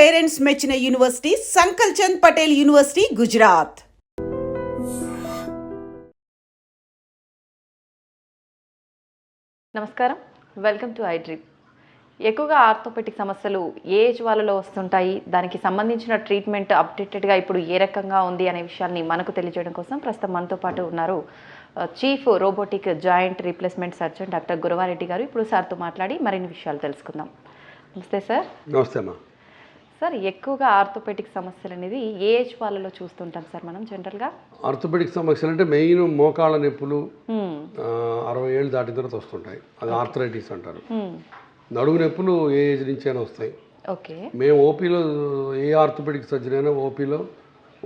Parents మెచ్చిన university సంకల్ Chand Patel university Gujarat. నమస్కారం, welcome to I dream. ఎక్కువగా ఆర్థోపెటిక్ సమస్యలు ఏ ఏజ్ వాళ్ళలో వస్తుంటాయి, దానికి సంబంధించిన ట్రీట్మెంట్ అప్డేటెడ్గా ఇప్పుడు ఏ రకంగా ఉంది అనే విషయాన్ని మనకు తెలియజేయడం కోసం ప్రస్తుతం మనతో పాటు ఉన్నారు chief robotic joint replacement surgeon doctor Gurava Reddy గారు. ఇప్పుడు సార్తో మాట్లాడి మరిన్ని విషయాలు తెలుసుకుందాం. నమస్తే సార్. నమస్తే అమ్మా. సార్, ఎక్కువగా ఆర్థోపెటిక్ సమస్యలు అనేది ఏ ఏజ్ వాళ్ళలో చూస్తుంటాం సార్ మనం జనరల్గా? ఆర్థోపెడిక్ సమస్యలు అంటే మెయిన్ మోకాళ్ళ నొప్పులు 60 ఏళ్ళు దాటిన తర్వాత వస్తుంటాయి. అది ఆర్థరైటిస్ అంటారు. నడుము నొప్పులు ఏ ఏజ్ నుంచి అయినా వస్తాయి. ఓకే. మేము ఓపీలో ఏ ఆర్థోపెడిక్ సర్జన్ అయినా ఓపీలో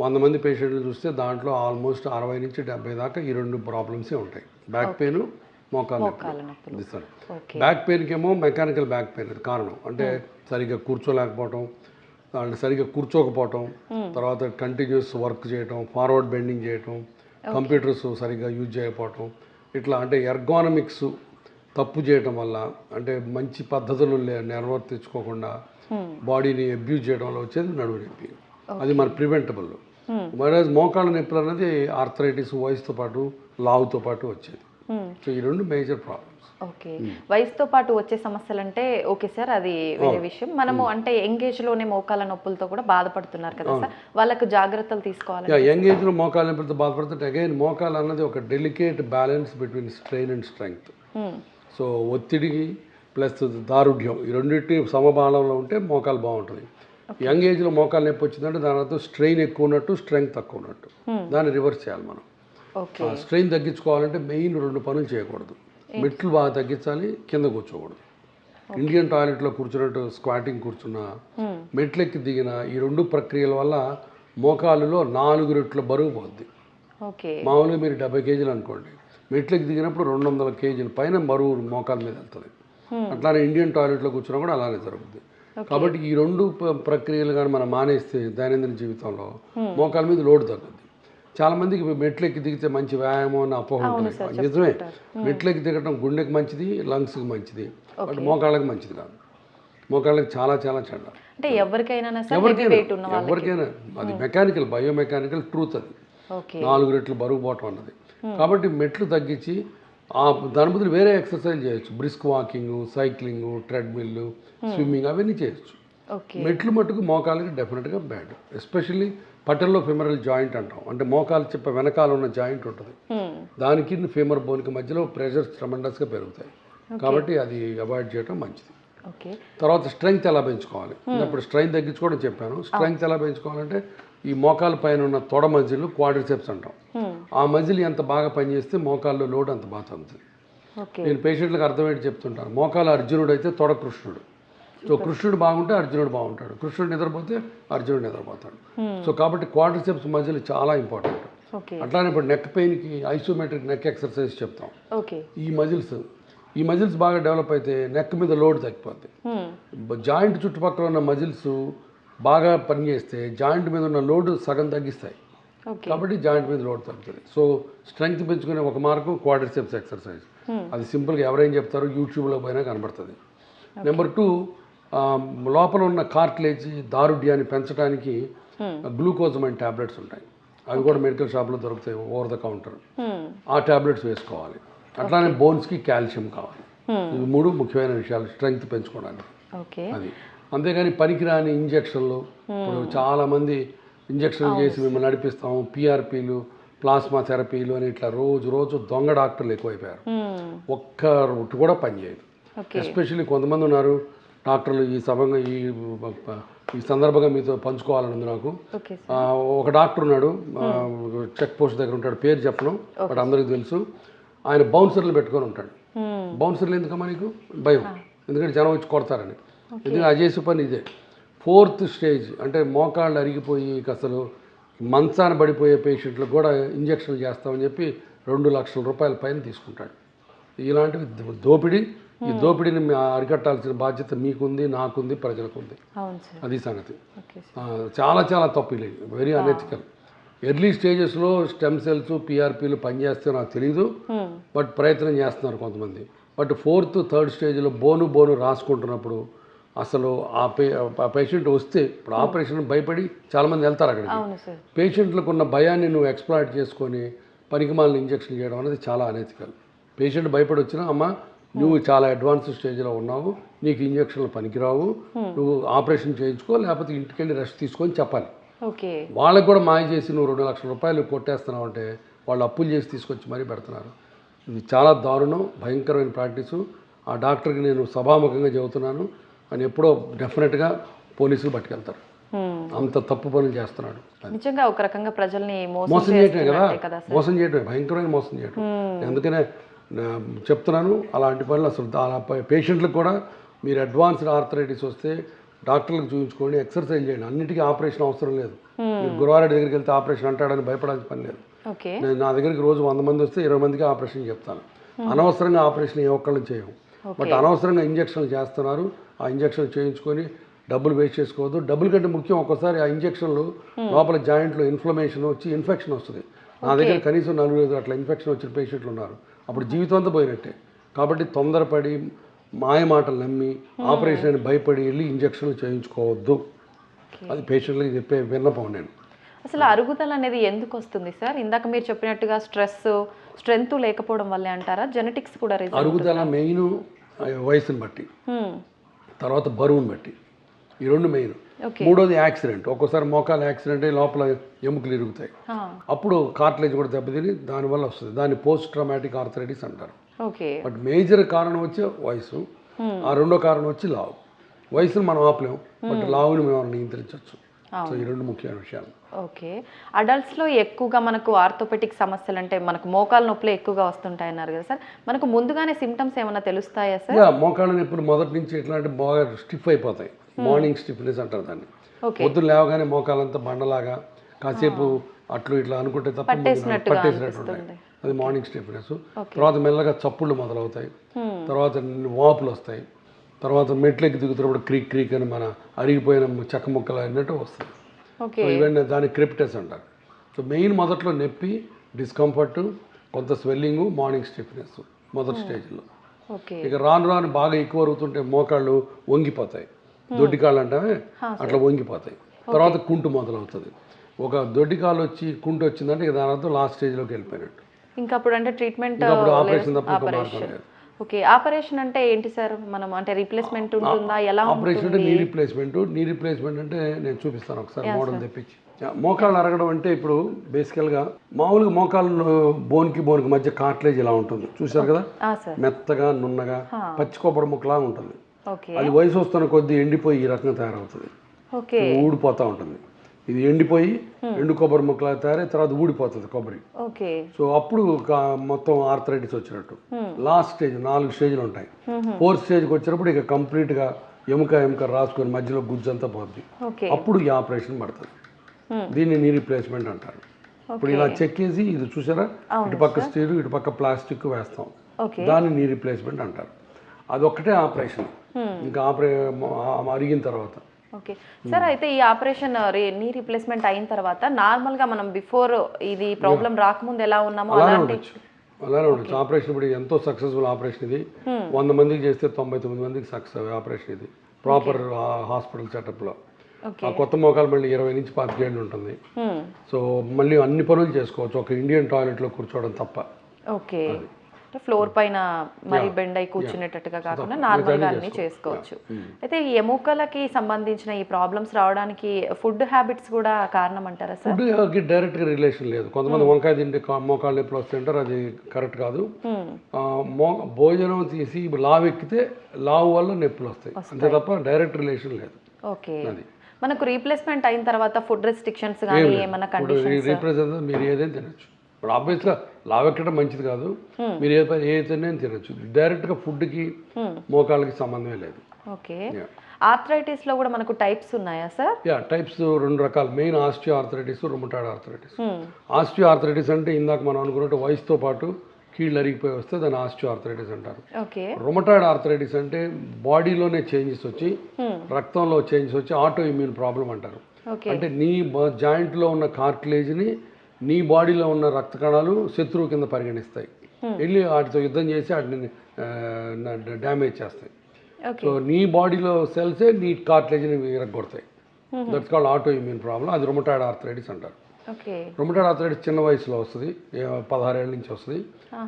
100 మంది పేషెంట్లు చూస్తే దాంట్లో ఆల్మోస్ట్ 60 నుంచి 70 దాకా ఈ రెండు ప్రాబ్లమ్సే ఉంటాయి. బ్యాక్ పెయిన్, మోకాళ్ళ నొప్పులు. బ్యాక్ పెయిన్కి ఏమో మెకానికల్ బ్యాక్ పెయిన్ అది కారణం. అంటే సరిగ్గా కూర్చోలేకపోవటం, అంటే సరిగ్గా కూర్చోకపోవటం, తర్వాత కంటిన్యూస్ వర్క్ చేయటం, ఫార్వర్డ్ బెండింగ్ చేయటం, కంప్యూటర్స్ సరిగ్గా యూజ్ చేయకపోవటం, ఇట్లా అంటే ఎర్గానమిక్స్ తప్పు చేయటం వల్ల, అంటే మంచి పద్ధతులు నిర్వర్తించుకోకుండా బాడీని అబ్యూజ్ చేయడం వల్ల వచ్చేది నడుము నొప్పి. అది మన ప్రివెంటబుల్. వైరస్ మోకాళ్ళ నొప్పులు అనేది ఆర్థరైటిస్ వయసుతో పాటు లావుతో పాటు వచ్చేది. సో ఈ రెండు మేజర్ ప్రాబ్లమ్స్. ఓకే. వయసుతో పాటు వచ్చే సమస్యలు అంటే ఓకే సార్, అది వేరే విషయం. మనము అంటే యంగ్ ఏజ్లోనే మోకాళ్ళ నొప్పులతో కూడా బాధపడుతున్నారు కదా సార్, వాళ్ళకు జాగ్రత్తలు తీసుకోవాలి. యంగ్ ఏజ్లో మోకాళ్ళ నొప్పులతో బాధపడుతుంటే అగైన్ మోకాళ్ళ అన్నది ఒక delicate balance between strain and strength. So ఒత్తిడికి ప్లస్ దారుఢ్యం ఈ రెండింటి సమబాలంలో ఉంటే మోకాలు బాగుంటుంది. యంగ్ ఏజ్లో మోకాలు నొప్పి వచ్చిందంటే దాని అర్థం స్ట్రెయిన్ ఎక్కువ ఉన్నట్టు, స్ట్రెంగ్త్ తక్కువ ఉన్నట్టు. దాన్ని రివర్స్ చేయాలి మనం. స్ట్రెయిన్ తగ్గించుకోవాలంటే మెయిన్ 2 పనులు చేయకూడదు. మెట్లు బాగా తగ్గించాలి, కింద కూర్చోకూడదు. ఇండియన్ టాయిలెట్లో కూర్చున్నట్టు స్క్వాటింగ్ కూర్చున్నా, మెట్లెక్కి దిగిన ఈ 2 ప్రక్రియల వల్ల మోకాలులో 4 రెట్ల బరువు పోద్ది. మామూలుగా మీరు 70 కేజీలు అనుకోండి, మెట్లెక్కి దిగినప్పుడు 200 కేజీల పైన బరువు మోకాల మీద వెళ్తుంది. అట్లానే ఇండియన్ టాయిలెట్లో కూర్చున్నా కూడా అలానే జరుగుతుంది. కాబట్టి ఈ 2 ప్రక్రియలు కానీ మనం మానేస్తే దైనందిన జీవితంలో మోకాల మీద లోడ్ తగ్గుద్ది. చాలా మందికి మెట్లెక్కి దిగితే మంచి వ్యాయామం అని అపోహ ఉంటుంది. నిజమే, మెట్లెక్కి దిగటం గుండెకి మంచిది, లంగ్స్కి మంచిది, బట్ మోకాళ్ళకి మంచిది కాదు. మోకాళ్ళకి చాలా చాలా చెడ్డ. అంటే ఎవరికైనా అది మెకానికల్, బయోమెకానికల్ ట్రూత్. అది 4 రెట్లు బరువు పోవటం అన్నది. కాబట్టి మెట్లు తగ్గించి దాని బదులు వేరే ఎక్సర్సైజ్ చేయొచ్చు. Brisk walking, cycling, treadmill, swimming అవన్నీ చేయొచ్చు. మెట్లు మట్టుకు మోకాళ్ళకి డెఫినెట్గా బ్యాడ్. ఎస్పెషల్లీ పటెల్లో ఫెమరల్ జాయింట్ అంటాం. అంటే మోకాలు చెప్ప వెనకాల ఉన్న జాయింట్ ఉంటుంది, దానికి ఫీమర్ బోన్కి మధ్యలో ప్రెషర్స్ ట్రమెండస్గా పెరుగుతాయి. కాబట్టి అది అవాయిడ్ చేయడం మంచిది. తర్వాత స్ట్రెంగ్త్ ఎలా పెంచుకోవాలి, ఇప్పుడు స్ట్రెంగ్త్ తగ్గించుకోవడం చెప్పాను. స్ట్రెంగ్త్ ఎలా పెంచుకోవాలంటే ఈ మోకాల పైన ఉన్న తొడ మజిల్ క్వాడ్రిసెప్స్ అంటాం. ఆ మజిల్ ఎంత బాగా పనిచేస్తే మోకాల్లో లోడ్ అంత బాగా తగ్గుతుంది. నేను పేషెంట్లకు అర్థమయ్యేది చెప్తుంటాను. మోకాలు అర్జునుడు అయితే తొడ కృష్ణుడు. సో కృష్ణుడు బాగుంటే అర్జునుడు బాగుంటాడు, కృష్ణుడు నిద్రపోతే అర్జునుడు నిద్రపోతాడు. సో కాబట్టి క్వాడ్రిసెప్స్ మజిల్ చాలా ఇంపార్టెంట్. అట్లానే ఇప్పుడు నెక్ పెయిన్కి ఐసోమెట్రిక్ నెక్ ఎక్సర్సైజ్ చెప్తాం. ఈ మజిల్స్ బాగా డెవలప్ అయితే నెక్ మీద లోడ్ తగ్గిపోద్ది. జాయింట్ చుట్టుపక్కల ఉన్న మజిల్స్ బాగా పనిచేస్తే జాయింట్ మీద ఉన్న లోడ్ సగం తగ్గిస్తాయి. కాబట్టి జాయింట్ మీద లోడ్ తగ్గుతుంది. సో స్ట్రెంగ్త్ పెంచుకునే ఒక మార్గం క్వాడ్రిసెప్స్ ఎక్సర్సైజ్. అది సింపుల్గా ఎవరైనా చెప్తారో యూట్యూబ్లో పోయినా కనబడుతుంది. నెంబర్ 2, లోపల ఉన్న కార్టిలేజ్ దారుఢ్యాన్ని పెంచడానికి గ్లూకోజమైన్ ట్యాబ్లెట్స్ ఉంటాయి. అవి కూడా మెడికల్ షాప్లో దొరుకుతాయి, ఓవర్ ద కౌంటర్. ఆ ట్యాబ్లెట్స్ వేసుకోవాలి. అట్లానే బోన్స్కి కాల్షియం కావాలి. ఇవి 3 ముఖ్యమైన విషయాలు స్ట్రెంగ్త్ పెంచుకోవడానికి. అది అంతేగాని పనికిరాని ఇంజక్షన్లు, ఇప్పుడు చాలామంది ఇంజక్షన్లు చేసి మిమ్మల్ని నడిపిస్తాము, పిఆర్పీలు, ప్లాస్మా థెరపీలు అని ఇట్లా రోజు దొంగ డాక్టర్లు ఎక్కువైపోయారు. ఒక్క రూట్ కూడా పనిచేయదు. ఎస్పెషల్లీ కొంతమంది ఉన్నారు డాక్టర్లు. ఈ సందర్భంగా మీతో పంచుకోవాలని నాకు. ఒక డాక్టర్ ఉన్నాడు, చెక్ పోస్ట్ దగ్గర ఉంటాడు, పేరు చెప్పను, బట్ అందరికీ తెలుసు. ఆయన బౌన్సర్లు పెట్టుకొని ఉంటాడు. బౌన్సర్లు ఎందుకమ్మా నీకు? భయం, ఎందుకంటే జనం వచ్చి కొడతారని. ఎందుకంటే అది చేసే పని ఇదే. 4th స్టేజ్ అంటే మోకాళ్ళు అరిగిపోయి అసలు మంచాన పడిపోయే పేషెంట్లకు కూడా ఇంజక్షన్లు చేస్తామని చెప్పి 2 లక్షల రూపాయల పైన తీసుకుంటాడు. ఇలాంటివి దోపిడీ. ఈ దోపిడీని అరికట్టాల్సిన బాధ్యత మీకుంది, నాకుంది, ప్రజలకు ఉంది. అది సంగతి. చాలా చాలా తప్పు, వెరీ అనెథికల్. ఎర్లీ స్టేజెస్లో స్టెమ్ సెల్స్, పిఆర్పీలు పనిచేస్తే నాకు తెలియదు, బట్ ప్రయత్నం చేస్తున్నారు కొంతమంది. బట్ 4th, 3rd స్టేజ్లో బోను రాసుకుంటున్నప్పుడు అసలు ఆ పేషెంట్ వస్తే ఇప్పుడు ఆపరేషన్ భయపడి చాలామంది వెళ్తారు అక్కడికి. అవును సార్. పేషెంట్లకు ఉన్న భయాన్ని నువ్వు ఎక్స్ప్లాయిట్ చేసుకొని పనికిమాలిన ఇంజక్షన్ చేయడం అనేది చాలా అనెతికల్. పేషెంట్ భయపడి వచ్చినా అమ్మ నువ్వు చాలా అడ్వాన్స్ స్టేజ్లో ఉన్నావు, నీకు ఇంజక్షన్లు పనికిరావు, నువ్వు ఆపరేషన్ చేయించుకో, లేకపోతే ఇంటికి వెళ్ళి రెస్ట్ తీసుకొని చెప్పాలి. ఓకే. వాళ్ళకు కూడా మాయ చేసి నువ్వు 2 లక్షల రూపాయలు కొట్టేస్తున్నావు అంటే వాళ్ళు అప్పులు చేసి తీసుకొచ్చి మరీ పెడుతున్నారు. ఇది చాలా దారుణం, భయంకరమైన ప్రాక్టీసు. ఆ డాక్టర్కి నేను సభాముఖంగా చెబుతున్నాను అని ఎప్పుడో డెఫినెట్గా పోలీసులు పట్టుకెళ్తారు. అంత తప్పు పనులు చేస్తున్నాడు. నిజంగా ఒక రకంగా ప్రజల్ని మోసం చేయటమే కదా, మోసం చేయటమే, భయంకరమైన మోసం చేయటం. అందుకనే చెప్తున్నాను అలాంటి పనులు అసలు పేషెంట్లకు కూడా మీరు అడ్వాన్స్డ్ ఆర్థరైటిస్ వస్తే డాక్టర్లకు చూపించుకోండి, ఎక్సర్సైజ్ చేయండి. అన్నిటికీ ఆపరేషన్ అవసరం లేదు. మీరు గురువారెడ్డి దగ్గరికి వెళ్తే ఆపరేషన్ అంటాడని భయపడాల్సిన పని లేదు. నేను నా దగ్గరికి రోజు 100 మంది వస్తే 20 మందికి ఆపరేషన్ చెప్తాను. అనవసరంగా ఆపరేషన్ ఏ ఒక్కళ్ళని చేయము. బట్ అనవసరంగా ఇంజక్షన్లు చేస్తున్నారు. ఆ ఇంజక్షన్ చేయించుకొని డబ్బులు వేస్ట్ చేసుకోవద్దు. డబ్బుల కంటే ముఖ్యం ఒక్కసారి ఆ ఇంజక్షన్లు లోపల జాయింట్లో ఇన్ఫ్లమేషన్ వచ్చి ఇన్ఫెక్షన్ వస్తుంది. నా దగ్గర కనీసం 4-5 అట్లా ఇన్ఫెక్షన్ వచ్చిన పేషెంట్లు ఉన్నారు. అప్పుడు జీవితం అంతా పోయినట్టే. కాబట్టి తొందరపడి మాయ మాటలు నమ్మి ఆపరేషన్ అని భయపడి వెళ్ళి ఇంజక్షన్లు చేయించుకోవద్దు. అది పేషెంట్లకి చెప్పే విన్నపం నేను. అసలు అరుగుదల అనేది ఎందుకు వస్తుంది సార్? ఇందాక మీరు చెప్పినట్టుగా స్ట్రెంత్ లేకపోవడం వల్లే అంటారా? జెనెటిక్స్ కూడా అరుగుదల మెయిన్ వయసుని బట్టి, తర్వాత బరువుని బట్టి, ఈ 2 మెయిన్. మూడోది యాక్సిడెంట్. ఒక్కోసారి మోకాలు యాక్సిడెంట్ అయ్యి లోపల ఎముకలు ఇరుగుతాయి, అప్పుడు కార్టిలేజ్ కూడా దెబ్బతిని దానివల్ల వస్తుంది. దాన్ని పోస్ట్ ట్రామాటిక్ ఆర్థరైటిస్ అంటారు. బట్ మేజర్ కారణం వచ్చి వయసు, ఆ రెండో కారణం వచ్చి లావు. వయసును మనం ఆపలేము, బట్ లావుని మేము నియంత్రించవచ్చు. సో ఈ 2 ముఖ్యమైన విషయాలు. ఓకే. అడల్ట్స్లో ఎక్కువగా మనకు ఆర్థోపెటిక్ సమస్యలు అంటే మనకు మోకాలు నొప్పులు ఎక్కువగా వస్తుంటాయి అన్నారు కదా సార్, మనకు ముందుగానే సిమ్టమ్స్ ఏమైనా తెలుస్తాయా సార్? మోకాళ్ళ నొప్పులు మొదటి నుంచి ఎట్లా అంటే బాగా స్టిఫ్ అయిపోతాయి. మార్నింగ్ స్టిఫ్నెస్ అంటారు దాన్ని. పొద్దున్న లేవగానే మోకాలంతా బండలాగా కాసేపు అట్లు ఇట్లా అనుకుంటే తప్ప పట్టేసినట్టు ఉంటాయి. అది మార్నింగ్ స్టిఫ్నెస్. తర్వాత మెల్లగా చప్పుళ్ళు మొదలవుతాయి, తర్వాత వాపులు వస్తాయి, తర్వాత మెట్లెక్కి దిగుతున్నప్పుడు క్రీక్ క్రీక్ అని మన అరిగిపోయిన చెక్క ముక్కలు అన్నట్టు వస్తాయి. ఇవన్నీ దాన్ని క్రిప్టెస్ అంటారు. సో మెయిన్ మొదట్లో నొప్పి, డిస్కంఫర్ట్, కొంత స్వెల్లింగ్, మార్నింగ్ స్టిఫ్నెస్ మొదటి స్టేజ్లో. ఇక రాను రాను బాగా ఎక్కువ అవుతుంటే మోకాళ్ళు వంగిపోతాయి, దొడ్డికాళ్ళు అంటే అట్లా వంగిపోతాయి. తర్వాత కుంటు మొదలవుతుంది. ఒక దొడ్డికాలు వచ్చి కుంటు వచ్చిందంటే ఇక దాని అర్థం లాస్ట్ స్టేజ్లోకి వెళ్ళిపోయినట్టు. ఇంకా అప్పుడు అంటే ట్రీట్మెంట్ ఆపరేషన్ తప్ప మార్గం లేదు. ఓకే. ఆపరేషన్ అంటే ఏంటి సార్? మనం అంటే రీప్లేస్మెంట్ ఉంటుందా? ఎలా ఆపరేషన్ అంటే నీ రీప్లేస్మెంట్ అంటే నేను చూపిస్తాను ఒకసారి మోడల్ తెప్పించి. మోకాళ్ళు అరగడం అంటే ఇప్పుడు బేసికల్గా మామూలుగా మోకాళ్ళు బోన్కి మధ్య కార్టిలేజ్ ఇలా ఉంటుంది చూసారు కదా, మెత్తగా నున్నగా పచ్చి కొబ్బరి ముక్కలా ఉంటుంది. అది వయసు వస్తున్న కొద్దీ ఎండిపోయి ఈ రకంగా తయారవుతుంది, ఊడిపోతూ ఉంటుంది. ఇది ఎండిపోయి ఎండు కొబ్బరి ముక్కలా తయారై తర్వాత ఊడిపోతుంది కొబ్బరి. సో అప్పుడు మొత్తం ఆర్థరైటిస్ వచ్చినట్టు. లాస్ట్ స్టేజ్ 4 స్టేజ్లు ఉంటాయి. 4th స్టేజ్కి వచ్చినప్పుడు ఇక కంప్లీట్గా ఎముక రాసుకొని మధ్యలో గుజ్జంతా పోద్ది. అప్పుడు ఈ ఆపరేషన్ పడుతుంది. దీన్ని నీ రీప్లేస్మెంట్ అంటారు. ఇప్పుడు ఇలా చెక్కేసి ఇది చూసారా, ఇటుపక్క స్టీల్ ఇటుపక్క ప్లాస్టిక్ వేస్తాం, దాన్ని నీ రీప్లేస్మెంట్ అంటారు. అదొక్కటే ఆపరేషన్. ఇంకా అరిగిన తర్వాత. ఓకే సార్, అయితే ఈ ఆపరేషన్ నీ రీప్లేస్మెంట్ అయిన తర్వాత నార్మల్గా మనం బిఫోర్ ఇది ప్రాబ్లం రాకముందు ఎలా ఉన్నామో అలానే ఉండొచ్చు. ఆపరేషన్ ఇప్పుడు ఎంతో సక్సెస్ఫుల్ ఆపరేషన్ ఇది. 100 మందికి చేస్తే 99 మందికి సక్సెస్ ఆపరేషన్ ఇది ప్రాపర్ హాస్పిటల్ సెటప్లో. ఆ కొత్త మోకాలు మళ్ళీ 20 నుంచి 25 ఏళ్ళు ఉంటుంది. సో మళ్ళీ అన్ని పనులు చేసుకోవచ్చు, ఒక ఇండియన్ టాయిలెట్లో కూర్చోవడం తప్ప. ఓకే. ఫ్లోర్ పైన మరి బెండ్ అయి కూర్చునేటట్టుగా కాకుండా నార్మల్గా అన్ని చేసుకోవచ్చు. అయితే ఈ ఎముకలకి సంబంధించిన ఈ ప్రాబ్లమ్స్ రావడానికి ఫుడ్ హ్యాబిట్స్ కూడా కారణం అంటారా సార్? ఫుడ్కి డైరెక్ట్గా రిలేషన్ లేదు. కొంతమంది వంకాయ తింటే మోకాళ్ళు నొప్పులు వస్తుంటారు, అది కరెక్ట్ కాదు. భోజనం తీసి లావు ఎక్కితే లావు వల్ల నొప్పులు వస్తాయి, అంతే తప్ప డైరెక్ట్ రిలేషన్ లేదు. ఓకే. మనకు రీప్లేస్మెంట్ అయిన తర్వాత ఫుడ్ రెస్ట్రిక్షన్స్ కానీ ఏమైనా కండిషన్స్? రీప్లేస్మెంట్ మీరు ఏదైనా తినచ్చు. ఇప్పుడు ఆబ్వియస్గా లావు ఎక్కడం మంచిది కాదు, మీరు ఏదైనా తినచ్చు. డైరెక్ట్గా ఫుడ్కి మోకాళ్ళకి సంబంధమే లేదు. ఓకే. ఆర్థరైటిస్లో కూడా మనకు టైప్స్ ఉన్నాయా సార్? టైప్స్ 2 రకాలు. Main osteo arthritis, rheumatoid arthritis. Osteo arthritis అంటే ఇందాక మనం అనుకున్నట్టు వయసుతో పాటు కీళ్ళు అరిగిపోయి వస్తే దాన్ని ఆస్టియో ఆర్థరైటిస్ అంటారు. రుమటాయిడ్ ఆర్థరైటిస్ అంటే బాడీలోనే చేంజెస్ వచ్చి, రక్తంలో చేంజెస్ వచ్చి ఆటో ఇమ్యూన్ ప్రాబ్లం అంటారు. అంటే నీ జాయింట్లో ఉన్న కార్టిలేజ్ని నీ బాడీలో ఉన్న రక్త కణాలు శత్రువు కింద పరిగణిస్తాయి, వెళ్ళి వాటితో యుద్ధం చేసి వాటిని డ్యామేజ్ చేస్తాయి. ఓకే సో నీ బాడీలో సెల్సే నీ కార్టిలేజ్ని విరగొడతాయి. That's called auto immune problem. అది రొమటాయిడ్ ఆర్థరైటిస్ అంటారు. ఓకే రొమటాయిడ్ ఆర్థరైటిస్ చిన్న వయసులో వస్తుంది, 16 ఏళ్ళ నుంచి వస్తుంది.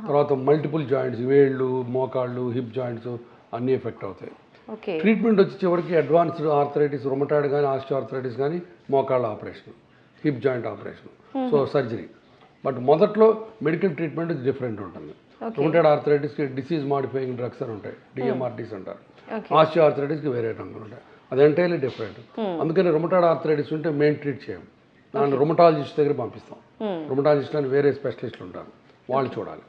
తర్వాత మల్టిపుల్ జాయింట్స్, వేళ్ళు, మోకాళ్ళు, హిప్ జాయింట్స్ అన్నీ ఎఫెక్ట్ అవుతాయి. ఓకే ట్రీట్మెంట్ వచ్చి చివరికి అడ్వాన్స్డ్ ఆర్థరైటిస్, రొమటాయిడ్ కానీ, ఆస్టియో ఆర్థరైటిస్ కానీ, మోకాళ్ళ operation, hip joint operation, so surgery. But మొదట్లో మెడికల్ ట్రీట్మెంట్ డిఫరెంట్ ఉంటుంది. రొమటాయిడ్ ఆర్థరైటిస్కి డిసీజ్ మాడిఫైయింగ్ డ్రగ్స్ అని ఉంటాయి, డిఎంఆర్టీస్ అంటారు. ఆస్టియో ఆర్థరైటిస్కి వేరే రంగులు ఉంటాయి. అది ఎంటైర్లీ డిఫరెంట్. అందుకని రొమటాయిడ్ ఆర్థరైటిస్ ఉంటే మేము ట్రీట్ చేయం, దాన్ని రొమటాలజిస్ట్ దగ్గర పంపిస్తాం. రొమటాలజిస్ట్ అని వేరే స్పెషలిస్టులు ఉంటారు, వాళ్ళు చూడాలి.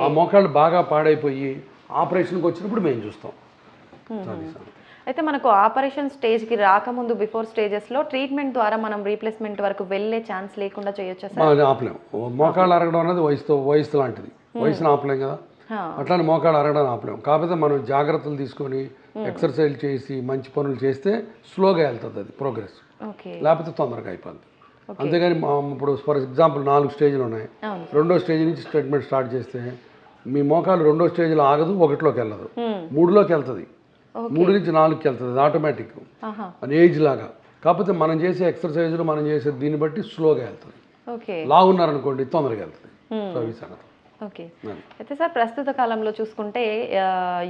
ఆ మోకాళ్ళు బాగా పాడైపోయి ఆపరేషన్కి వచ్చినప్పుడు మేము చూస్తాం. అయితే మనకు ఆపరేషన్ స్టేజ్కి రాకముందు బిఫోర్ స్టేజెస్లో ట్రీట్మెంట్ ద్వారా మనం రీప్లేస్మెంట్ వరకు వెళ్ళే ఛాన్స్ లేకుండా చేయొచ్చా సార్? ఆపలేం. మోకాళ్ళు అరగడం అనేది వయసు లాంటిది, వయసును ఆపలేం కదా. అట్లానే మోకాళ్ళు అరగడం ఆపలేం. కాకపోతే మనం జాగ్రత్తలు తీసుకొని ఎక్సర్సైజ్ చేసి మంచి పనులు చేస్తే స్లోగా వెళ్తుంది అది ప్రోగ్రెస్, లేకపోతే తొందరగా అయిపోద్ది. అంతేగాని ఇప్పుడు ఫర్ ఎగ్జాంపుల్ 4 స్టేజ్లు ఉన్నాయి, 2వ స్టేజ్ నుంచి ట్రీట్మెంట్ స్టార్ట్ చేస్తే మీ మోకాలు 2వ స్టేజ్లో ఆగదు, 1లోకి వెళ్ళదు, 3లోకి వెళ్తుంది, 3 నుంచి 4కి వెళ్తుంది. అది ఆటోమేటిక్ అని ఏజ్ లాగా. కాకపోతే మనం చేసే ఎక్సర్సైజులు, మనం చేసే దీన్ని బట్టి స్లోగా వెళ్తుంది. లాగున్నారనుకోండి తొందరగా వెళ్తుంది. సో ఈ సంగతి. ఓకే. అయితే సార్ ప్రస్తుత కాలంలో చూసుకుంటే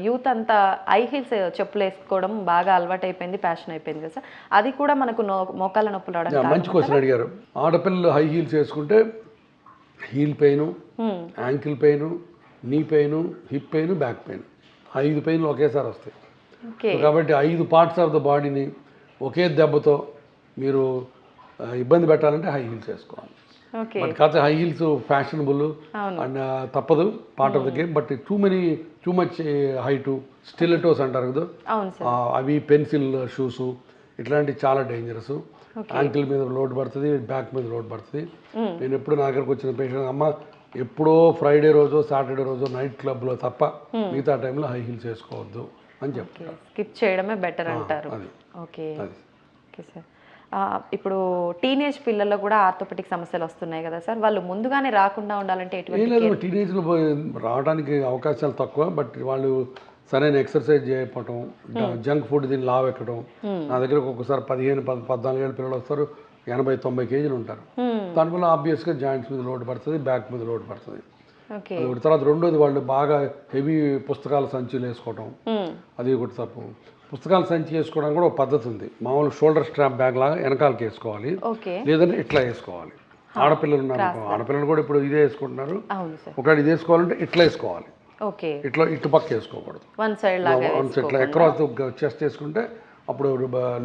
యూత్ అంతా హై హీల్స్ చెప్పులు వేసుకోవడం బాగా అలవాటు అయిపోయింది, ప్యాషన్ అయిపోయింది కదా సార్. అది కూడా మనకు మోకాళ్ళ నొప్పులు రావడం. మంచి క్వశ్చన్ అడిగారు. ఆడపిల్లలు హై హీల్స్ వేసుకుంటే heel pain, ankle pain, knee pain, hip pain, back pain, 5 పెయిన్లు ఒకేసారి వస్తాయి. కాబట్టి 5 పార్ట్స్ ఆఫ్ ద బాడీని ఒకే దెబ్బతో మీరు ఇబ్బంది పెట్టాలంటే హై హీల్స్ వేసుకోవాలి. బట్ కాకపోతే హై హీల్స్ ఫ్యాషనబుల్ అండ్ తప్పదు, part of the game. But too much height, stilettos అంటారు కదా, అవి పెన్సిల్ షూస్ ఇట్లాంటివి చాలా డేంజరస్. యాంకిల్ మీద లోడ్ పడుతుంది, బ్యాక్ మీద లోడ్ పడుతుంది. నేను ఎప్పుడు నా దగ్గరకు వచ్చిన పేషెంట్, అమ్మ ఎప్పుడో ఫ్రైడే రోజు, సాటర్డే రోజు నైట్ క్లబ్లో తప్ప మిగతా టైంలో హై హీల్స్ వేసుకోవద్దు అని చెప్తారు. స్కిప్ చేయడమే బెటర్ అంటారు. Okay okay sir. ఇప్పుడు టీనేజ్ పిల్లల్లో కూడా ఆర్థోపెటిక్ సమస్యలు వస్తున్నాయి కదా సార్, వాళ్ళు ముందుగానే రాకుండా ఉండాలంటే ఏం లేదు, టీనేజ్లో రావడానికి అవకాశాలు తక్కువ. బట్ వాళ్ళు సరైన ఎక్సర్సైజ్ చేయకపోవటం, జంక్ ఫుడ్ దీన్ని లావ్ ఎక్కడం. నా దగ్గర ఒక్కొక్కసారి 15-14 ఏళ్ళ పిల్లలు వస్తారు, 80-90 కేజీలు ఉంటారు. దానివల్ల ఆబ్వియస్గా జాయింట్స్ మీద లోడ్ పడుతుంది, బ్యాక్ మీద లోడ్ పడుతుంది. తర్వాత రెండోది వాళ్ళు బాగా హెవీ పుస్తకాల సంచులు వేసుకోవటం, అది ఒకటి తప్పు. పుస్తకాల సంచి వేసుకోవడానికి కూడా ఒక పద్ధతి ఉంది. మామూలు షోల్డర్ స్ట్రాప్ బ్యాగ్ లాగా వెనకాలకి వేసుకోవాలి, లేదంటే ఇట్లా వేసుకోవాలి. ఆడపిల్లలు ఉన్నారు, ఆడపిల్లలు కూడా ఇప్పుడు ఇదే వేసుకుంటున్నారు. ఒకవేళ ఇది వేసుకోవాలంటే ఇట్లా వేసుకోవాలి, ఇటు పక్క వేసుకోకూడదు. వన్ సైడ్ ఇట్లా అక్రాస్ చెస్ట్ వేసుకుంటే అప్పుడు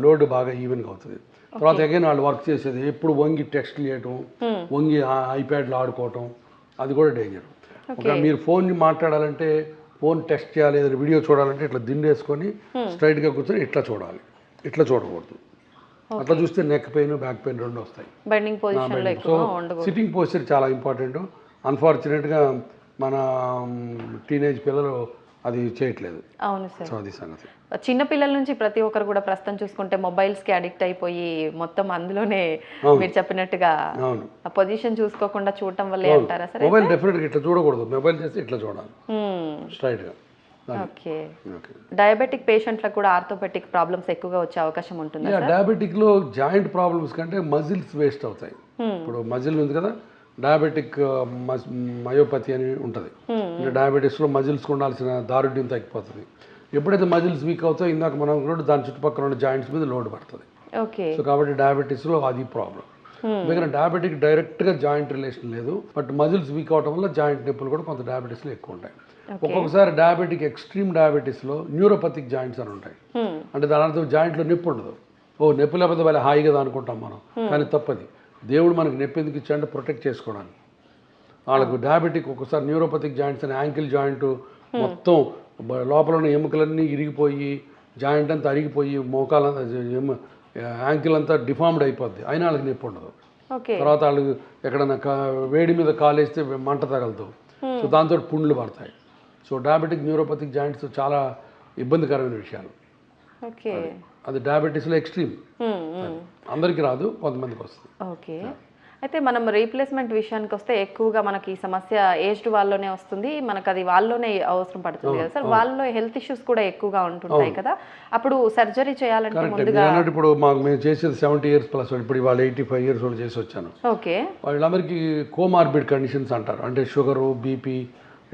లోడ్ బాగా ఈవెన్గా అవుతుంది. తర్వాత అగైన్ వాళ్ళు వర్క్ చేసేది ఎప్పుడు వంగి టెక్స్ట్లు చేయటం, వంగి ఐప్యాడ్లో ఆడుకోవటం, అది కూడా డేంజర్. ఒక మీరు ఫోన్ని మాట్లాడాలంటే, ఫోన్ టెస్ట్ చేయాలి, ఏదైనా వీడియో చూడాలంటే ఇట్లా దిండేసుకొని స్ట్రైట్గా కూర్చొని ఇట్లా చూడాలి, ఇట్లా చూడకూడదు. అట్లా చూస్తే నెక్ పెయిన్, బ్యాక్ పెయిన్ 2 వస్తాయి. సో సిట్టింగ్ పోస్చర్ చాలా ఇంపార్టెంట్. అన్ఫార్చునేట్గా మన టీనేజ్ పిల్లలు అది చేయట్లేదు. అవును సార్. సో అది సంగతి. చిన్న పిల్లల నుంచి ప్రతి ఒక్కరు కూడా ప్రస్తుతం చూసుకుంటే మొబైల్స్కి అడిక్ట్ అయిపోయి మొత్తం అందులోనే మీరు చెప్పినట్టుగా ఆ పొజిషన్ చూసుకోకుండా చూడటం వల్లే అంటారా సార్? మొబైల్ డెఫినెట్గా ఇట్లా చూడకూడదు, మొబైల్ చేస్తే ఇట్లా చూడాలి స్ట్రైట్గా. ఓకే. డయాబెటిక్ పేషెంట్లకు కూడా ఆర్థోపెటిక్ ప్రాబ్లమ్స్ ఎక్కువగా వచ్చే అవకాశం ఉంటుంది. డయాబెటిక్లో జాయింట్ ప్రాబ్లమ్స్ కంటే మజిల్స్ వేస్ట్ అవుతాయి. ఇప్పుడు మజిల్ ఉంది కదా, డయాబెటిక్ మయోపతి అని ఉంటుంది. అంటే డయాబెటీస్లో మజిల్స్కి ఉండాల్సిన దారుఢ్యం తగ్గిపోతుంది. ఎప్పుడైతే మజిల్స్ వీక్ అవుతాయో ఇందాక మనం కూడా దాని చుట్టుపక్కల ఉన్న జాయింట్స్ మీద లోడ్ పడుతుంది. సో కాబట్టి డయాబెటీస్లో అది ప్రాబ్లం. ఎందుకంటే డయాబెటిక్ డైరెక్ట్గా జాయింట్ రిలేషన్ లేదు, బట్ మజిల్స్ వీక్ అవడం వల్ల జాయింట్ నొప్పులు కూడా కొంత డయాబెటీస్లో ఎక్కువ ఉంటాయి. ఒక్కొక్కసారి డయాబెటిక్ ఎక్స్ట్రీమ్ డయాబెటీస్లో న్యూరోపతిక్ జాయింట్స్ అని ఉంటాయి. అంటే దాని అర్థం జాయింట్లో నొప్పి ఉండదు. నొప్పి లేకపోతే వాళ్ళ హాయి కదా అనుకుంటాం మనం, కానీ తప్పది. దేవుడు మనకి నొప్పి ఎందుకు ఇచ్చాడంటే ప్రొటెక్ట్ చేసుకోవడానికి. వాళ్ళకు డయాబెటిక్ ఒక్కసారి న్యూరోపతిక్ జాయింట్స్ అని యాంకిల్ జాయింట్ మొత్తం లోపల ఉన్న ఎముకలన్నీ ఇరిగిపోయి, జాయింట్ అంతా అరిగిపోయి, మోకాలంతా యాంకిల్ అంతా డిఫార్మ్డ్ అయిపోద్ది, అయినా వాళ్ళకి నొప్పి ఉండదు. తర్వాత వాళ్ళు ఎక్కడన్నా వేడి మీద కాలేస్తే మంట తగలదు, సో దాంతో పుండ్లు పడతాయి. సో డయాబెటిక్ న్యూరోపతిక్ జాయింట్స్ చాలా ఇబ్బందికరమైన విషయాలు. అది డయాబెటీస్లో ఎక్స్ట్రీమ్, అందరికీ రాదు, కొంతమందికి వస్తుంది. ఓకే. అయితే మనం రీప్లేస్మెంట్ విషయానికి వస్తే ఎక్కువగా మనకి ఈ సమస్య ఏజ్డ్ వాళ్ళలోనే వస్తుంది, మనకు అది వాళ్ళలోనే అవసరం పడుతుంది కదా సార్. వాళ్ళలో హెల్త్ ఇష్యూస్ కూడా ఎక్కువగా ఉంటుంటాయి కదా, అప్పుడు సర్జరీ చేయాలంటే ముందుగా ఇప్పుడు మేము చేసేది 70 years ప్లస్, ఇప్పుడు ఇవాళ 85 years వాళ్ళు చేసి వచ్చాను. ఓకే, వాళ్ళందరికీ కోమార్బిడ్ కండిషన్స్ అంటారు, అంటే షుగరు, బీపీ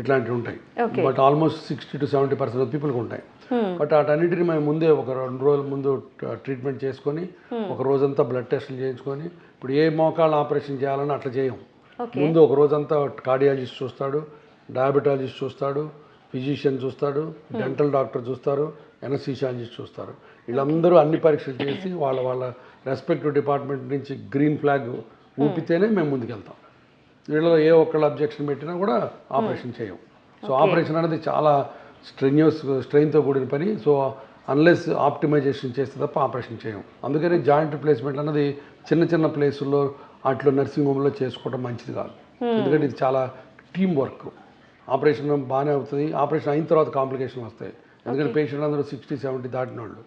ఇట్లాంటివి ఉంటాయి. బట్ ఆల్మోస్ట్ 60 to 70% ఆఫ్ పీపుల్కి ఉంటాయి. బట్ వాటన్నిటిని మేము ముందే ఒక 2 రోజుల ముందు ట్రీట్మెంట్ చేసుకొని ఒక రోజంతా బ్లడ్ టెస్టులు చేయించుకొని, ఇప్పుడు ఏ మోకాళ్ళ ఆపరేషన్ చేయాలని అట్లా చేయం. ముందు ఒక రోజంతా కార్డియాలజిస్ట్ చూస్తాడు, డయాబెటాలజిస్ట్ చూస్తాడు, ఫిజిషియన్ చూస్తాడు, డెంటల్ డాక్టర్ చూస్తారు, ఎనస్థీషియాలజిస్ట్ చూస్తారు. వీళ్ళందరూ అన్ని పరీక్షలు చేసి వాళ్ళ వాళ్ళ రెస్పెక్టివ్ డిపార్ట్మెంట్ నుంచి గ్రీన్ ఫ్లాగ్ ఊపితేనే మేము ముందుకెళ్తాం. వీళ్ళలో ఏ ఒక్కళ్ళు అబ్జెక్షన్ పెట్టినా కూడా ఆపరేషన్ చేయం. సో ఆపరేషన్ అనేది చాలా స్ట్రెయిన్తో కూడిన పని. సో అన్లెస్ ఆప్టిమైజేషన్ చేస్తే తప్ప ఆపరేషన్ చేయం. అందుకని జాయింట్ రిప్లేస్మెంట్ అన్నది చిన్న చిన్న ప్లేసుల్లో వాటిలో నర్సింగ్ హోమ్లో చేసుకోవడం మంచిది కాదు. ఎందుకంటే ఇది చాలా టీం వర్క్. ఆపరేషన్ బాగానే అవుతుంది, ఆపరేషన్ అయిన తర్వాత కాంప్లికేషన్ వస్తాయి. ఎందుకంటే పేషెంట్ అందరూ 60-70 దాటిన వాళ్ళు.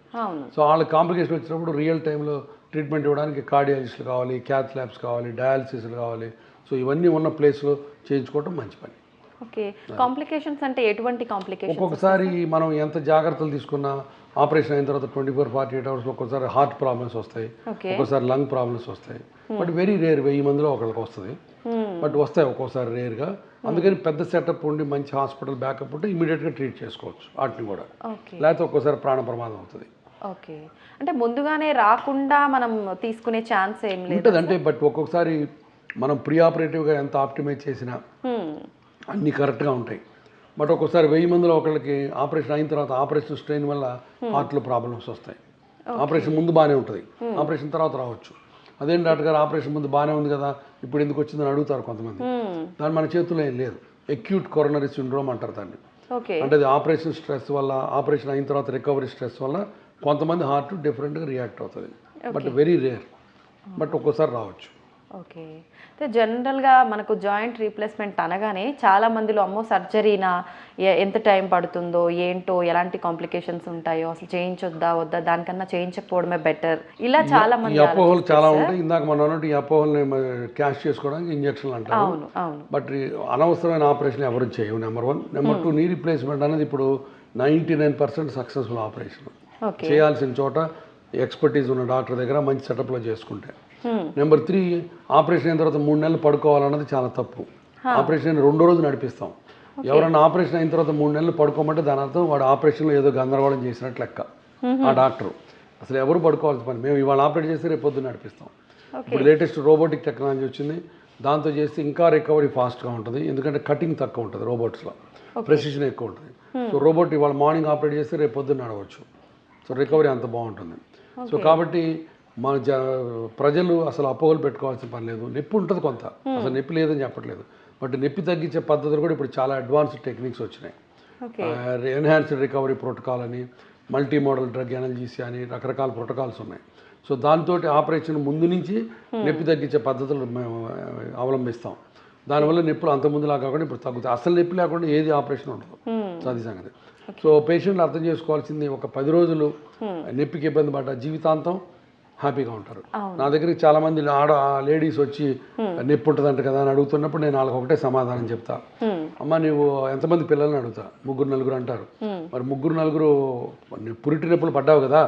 సో వాళ్ళకి కాంప్లికేషన్ వచ్చినప్పుడు రియల్ టైంలో ట్రీట్మెంట్ ఇవ్వడానికి కార్డియాలజిస్టులు కావాలి, క్యాత్ ల్యాబ్స్ కావాలి, డయాలసిస్లు కావాలి. సో ఇవన్నీ ఉన్న ప్లేస్లో చేయించుకోవడం మంచి పని. ఓకే, కాంప్లికేషన్స్ అంటే ఎటువంటి కాంప్లికేషన్స్? ఒక్కొక్కసారి మనం ఎంత జాగ్రత్తలు తీసుకున్నా ఆపరేషన్ అయిన తర్వాత 24-48 hours ఒక్కోసారి హార్ట్ ప్రాబ్లమ్స్ వస్తాయి, ఒక్కోసారి లంగ్ ప్రాబ్లమ్స్ వస్తాయి. బట్ వెరీ రేర్, 1000 మందిలో ఒకరికి వస్తుంది. బట్ వస్తాయి ఒక్కోసారి రేర్గా. అందుకని పెద్ద సెటప్ ఉండి మంచి హాస్పిటల్ బ్యాకప్ ఉంటే ఇమీడియట్గా ట్రీట్ చేసుకోవచ్చు వాటిని కూడా. లేకపోతే ఒక్కోసారి ప్రాణ ప్రమాదం అవుతుంది. ఓకే, అంటే ముందుగానే రాకుండా మనం తీసుకునే ఛాన్స్ ఏం లేదు ఉంటుంది. అంటే బట్ ఒక్కొక్కసారి మనం ప్రీ ఆపరేటివ్గా ఎంత ఆప్టిమైజ్ చేసినా అన్నీ కరెక్ట్గా ఉంటాయి. బట్ ఒక్కోసారి 1000 మందిలో ఒకళ్ళకి ఆపరేషన్ అయిన తర్వాత ఆపరేషన్ స్ట్రెయిన్ వల్ల హార్ట్లో ప్రాబ్లమ్స్ వస్తాయి. ఆపరేషన్ ముందు బాగానే ఉంటుంది, ఆపరేషన్ తర్వాత రావచ్చు. అదేం డాక్టర్ గారు ఆపరేషన్ ముందు బాగానే ఉంది కదా, ఇప్పుడు ఎందుకు వచ్చిందని అడుగుతారు కొంతమంది. దాని మన చేతుల్లో ఏం లేదు. అక్యూట్ కొరోనరీ సిండ్రోమ్ అంటారు దాన్ని. అంటే అది ఆపరేషన్ స్ట్రెస్ వల్ల, ఆపరేషన్ అయిన తర్వాత రికవరీ స్ట్రెస్ వల్ల కొంతమంది హార్ట్ డిఫరెంట్గా రియాక్ట్ అవుతుంది. బట్ వెరీ రేర్, బట్ ఒక్కోసారి రావచ్చు. ఓకే, అయితే జనరల్గా మనకు జాయింట్ రీప్లేస్మెంట్ అనగానే చాలా మందిలో అమ్మో సర్జరీనా, ఎంత టైం పడుతుందో ఏంటో, ఎలాంటి కాంప్లికేషన్స్ ఉంటాయో, అసలు చేయించొద్దా వద్దా, దానికన్నా చేయించకపోవడమే బెటర్, ఇలా చాలా మంది అపోహలు చాలా ఉంటాయి. ఇందాక మనం అన్నట్టు ఈ అపోహల్ని క్యాష్ చేసుకోవడానికి ఇంజక్షన్లు అంటారు. అవును అవును. బట్ అనవసరమైన ఆపరేషన్ ఎవరు చేయవు, నెంబర్ 1. నెంబర్ 2, నీ రీప్లేస్మెంట్ అనేది ఇప్పుడు 99% సక్సెస్ఫుల్ ఆపరేషన్. చేయాల్సిన చోట ఎక్స్పర్టీస్ ఉన్న డాక్టర్ దగ్గర మంచి సెటప్లో చేసుకుంటే. నెంబర్ 3, ఆపరేషన్ అయిన తర్వాత 3 నెలలు పడుకోవాలన్నది చాలా తప్పు. ఆపరేషన్ అయిన 2వ రోజు నడిపిస్తాం. ఎవరైనా ఆపరేషన్ అయిన తర్వాత 3 నెలలు పడుకోమంటే దాని అర్థం వాడు ఆపరేషన్లో ఏదో గందరగోళం చేసినట్లు లెక్క. ఆ డాక్టరు అసలు ఎవరు పడుకోవాల్సిన పని. మేము ఇవాళ ఆపరేట్ చేస్తే రేపు పొద్దున్న నడిపిస్తాం. ఇప్పుడు లేటెస్ట్ రోబోటిక్ టెక్నాలజీ వచ్చింది, దాంతో చేస్తే ఇంకా రికవరీ ఫాస్ట్గా ఉంటుంది. ఎందుకంటే కటింగ్ తక్కువ ఉంటుంది రోబోట్స్లో, ప్రెసిషన్ ఎక్కువ ఉంటుంది. సో రోబోట్ ఇవాళ మార్నింగ్ ఆపరేట్ చేస్తే రేపు పొద్దున్న నడవచ్చు. సో రికవరీ అంత బాగుంటుంది. సో కాబట్టి మన ప్రజలు అసలు అపోహలు పెట్టుకోవాల్సిన పని లేదు. నొప్పి ఉంటుంది కొంత, అసలు నొప్పి లేదని చెప్పట్లేదు. బట్ నొప్పి తగ్గించే పద్ధతులు కూడా ఇప్పుడు చాలా అడ్వాన్స్డ్ టెక్నిక్స్ వచ్చినాయి. ఎన్హాన్స్డ్ రికవరీ ప్రోటోకాల్ అని, మల్టీ మోడల్ డ్రగ్ ఎనాలజీసీ అని రకరకాల ప్రోటోకాల్స్ ఉన్నాయి. సో దాంతో ఆపరేషన్ ముందు నుంచి నొప్పి తగ్గించే పద్ధతులు మేము అవలంబిస్తాం. దానివల్ల నొప్పులు అంత ముందులా కాకుండా ఇప్పుడు తగ్గుతాయి. అసలు నొప్పి లేకుండా ఏది ఆపరేషన్ ఉండదు. సో అది సంగతి. సో పేషెంట్లు అర్థం చేసుకోవాల్సింది, ఒక 10 రోజులు నొప్పికి ఇబ్బంది పడ్డ జీవితాంతం హ్యాపీగా ఉంటారు. నా దగ్గరికి చాలా మంది లేడీస్ వచ్చి నొప్పి ఉంటుందంట కదా అని అడుగుతున్నప్పుడు నేను వాళ్ళకి ఒకటే సమాధానం చెప్తా. అమ్మ నువ్వు ఎంతమంది పిల్లల్ని అడుగుతా, 3-4 అంటారు. మరి 3-4 పురిటి నొప్పులు పడ్డావు కదా,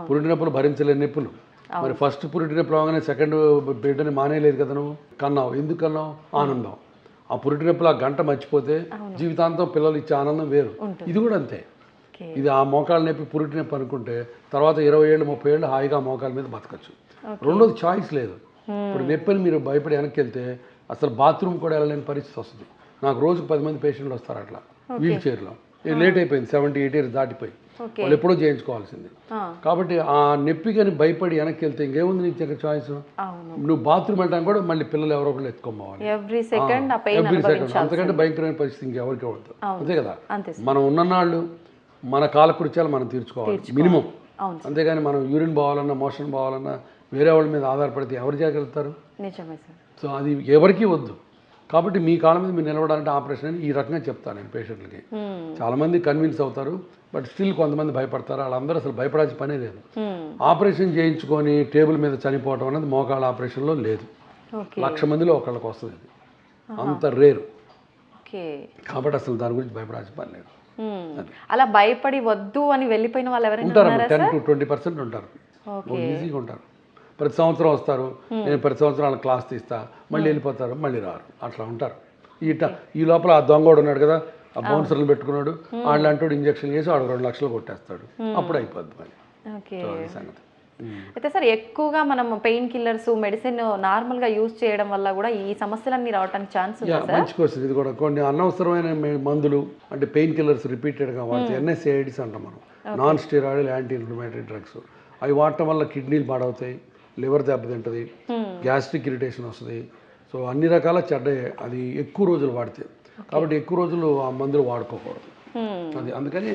పురిటి నొప్పులు భరించలేని నొప్పులు. మరి ఫస్ట్ పురిటి నొప్పులు అవగానే సెకండ్ బిడ్డని మానేయలేదు కదా నువ్వు, కన్నావు. ఎందుకు కన్నావు? ఆనందం. ఆ పురిటి నొప్పులు ఆ గంట మర్చిపోతే జీవితాంతం పిల్లలు ఇచ్చే ఆనందం వేరు. ఇది కూడా అంతే. ఇది ఆ మోకాళ్ళ నొప్పి పురిటి నొప్పి అనుకుంటే తర్వాత 20 ఏళ్ళు 30 ఏళ్ళు హాయిగా మోకాళ్ళ మీద బతకచ్చు. రెండోది చాయిస్ లేదు. ఇప్పుడు నొప్పిని మీరు భయపడి వెనక్కి వెళ్తే అసలు బాత్రూమ్ కూడా వెళ్ళలేని పరిస్థితి వస్తుంది. నాకు రోజుకు 10 మంది పేషెంట్లు వస్తారు అట్లా వీల్ చైర్లో. లేట్ అయిపోయింది, 70-80 years దాటిపోయి, వాళ్ళు ఎప్పుడో చేయించుకోవాల్సింది. కాబట్టి ఆ నొప్పి కానీ భయపడి వెనక్కి వెళ్తే ఇంకేముంది నీకు దగ్గర చాయిస్? నువ్వు బాత్రూమ్ వెళ్ళడానికి కూడా మళ్ళీ పిల్లలు ఎవరో ఒకళ్ళు ఎత్తుకోవాలి ఎవ్రీ సెకండ్. అంతకంటే భయంకరమైన పరిస్థితి ఇంకెవరికి అవుతుంది. అంతే కదా. మనం ఉన్ననాళ్ళు మన కాలకృత్యాలు మనం తీర్చుకోవాలి మినిమం. అంతేగాని మనం యూరిన్ పోవాలన్నా, మోషన్ పోవాలన్నా వేరే వాళ్ళ మీద ఆధారపడితే ఎవరు చేయగలుగుతారు? సో అది ఎవరికీ వద్దు. కాబట్టి మీ కాళ్ళ మీద మీరు నిలబడాలంటే ఆపరేషన్ అని ఈ రకంగా చెప్తాను నేను పేషెంట్లకి. చాలామంది కన్విన్స్ అవుతారు, బట్ స్టిల్ కొంతమంది భయపడతారు. వాళ్ళందరూ అసలు భయపడాల్సిన పనే లేదు. ఆపరేషన్ చేయించుకొని టేబుల్ మీద చనిపోవడం అనేది మోకాళ్ళ ఆపరేషన్లో లేదు. ఓకే 1,00,000 మందిలో ఒకళ్ళకి వస్తుంది ఇది, అంత రేరు. ఓకే. కాబట్టి అసలు దాని గురించి భయపడాల్సిన పని లేదు. అలా భయపడి వద్దు అని వెళ్ళిపోయిన వాళ్ళు ఎవరైనా ఉంటారు, ఉన్నారా 10 సార్? to 20% ఉంటారు, ఓకే. ఈజీగా ఉంటారు. ప్రతి సంవత్సరం వస్తారు, నేను ప్రతి సంవత్సరం వాళ్ళకి క్లాస్ తీస్తా, మళ్ళీ వెళ్ళిపోతారు, మళ్ళీ రారు, అట్లా ఉంటారు. ఈ లోపల ఆ దొంగోడు ఉన్నాడు కదా, ఆ బౌన్సర్లు పెట్టుకున్నాడు, వాళ్ళంటోడు ఇంజక్షన్ చేసి వాడు 2 లక్షలు కొట్టేస్తాడు, అప్పుడు అయిపోద్ది పని. ఓకే. సో అది సంగతి. అయితే సార్ ఎక్కువగా మనం పెయిన్ కిల్లర్స్ మెడిసిన్ నార్మల్గా యూజ్ చేయడం వల్ల కూడా ఈ సమస్యలన్నీ రావడానికి ఛాన్స్ ఉందా సార్? మంచి క్వశ్చన్ ఇది కూడా. కొన్ని అనవసరమైన మందులు అంటే పెయిన్ కిల్లర్స్ రిపీటెడ్గా వాడితే NSAIDs అంటాం మనం, non steroidal anti inflammatory drugs. అవి వాడటం వల్ల కిడ్నీలు పాడవుతాయి, లివర్ దెబ్బతింటుంది, గ్యాస్ట్రిక్ ఇరిటేషన్ వస్తుంది. సో అన్ని రకాల చెడ్డ అది ఎక్కువ రోజులు వాడితే. కాబట్టి ఎక్కువ రోజులు ఆ మందులు వాడుకోకూడదు. అది అందుకని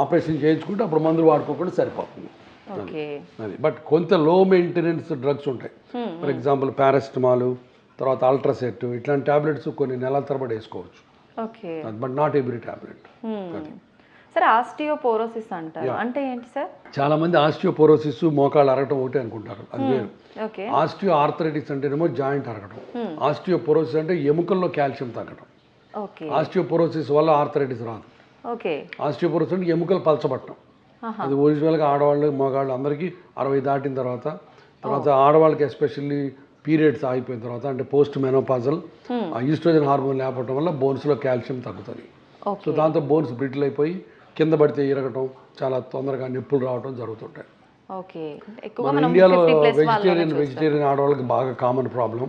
ఆపరేషన్ చేయించుకుంటే అప్పుడు మందులు వాడుకోకుండా సరిపోతుంది. అది బట్ కొంత లో మెయింటెనెన్స్ డ్రగ్స్ ఉంటాయి. ఫర్ ఎగ్జాంపుల్ పారాసిటమాల్, తర్వాత అల్ట్రాసెట్, ఇట్లాంటి టాబ్లెట్స్ కొన్ని నెలల తరబడి వేసుకోవచ్చు, బట్ నాట్ ఎవ్రీ టాబ్లెట్. అది సార్ ఆస్టియోపోరోసిస్ అంటారు అంటే ఏంటి సార్? చాలా మంది ఆస్టియోపోరోసిస్ మోకాళ్ళు అరగటం ఒకటి అనుకుంటారు, అది వేరు. ఆస్టియో ఆర్థరైటిస్ అంటేనేమో జాయింట్ అరగటం, ఆస్టియోపోరోసిస్ అంటే ఎముకల్లో కాల్షియం తగ్గడం. ఆస్టియోపోరోసిస్ వల్ల ఆర్థరైటిస్ రాదు. ఆస్టియోపోరోసిస్ అంటే ఎముకలు పలచబట్టడం. అది ఒరిజినల్గా ఆడవాళ్ళు మగవాళ్ళు అందరికీ 60 దాటిన తర్వాత ఆడవాళ్ళకి ఎస్పెషల్లీ పీరియడ్స్ ఆగిపోయిన తర్వాత, అంటే పోస్ట్ మెనోపాజల్ ఈస్ట్రోజన్ హార్మోన్ లేకపోవడం వల్ల బోన్స్లో కాల్షియం తగ్గుతుంది. సో దాంతో బోన్స్ బ్రిటిల్ అయిపోయి కింద పడితే ఇరగటం, చాలా తొందరగా నొప్పులు రావడం జరుగుతుంటాయి. మన ఇండియాలో వెజిటేరియన్ ఆడవాళ్ళకి బాగా కామన్ ప్రాబ్లం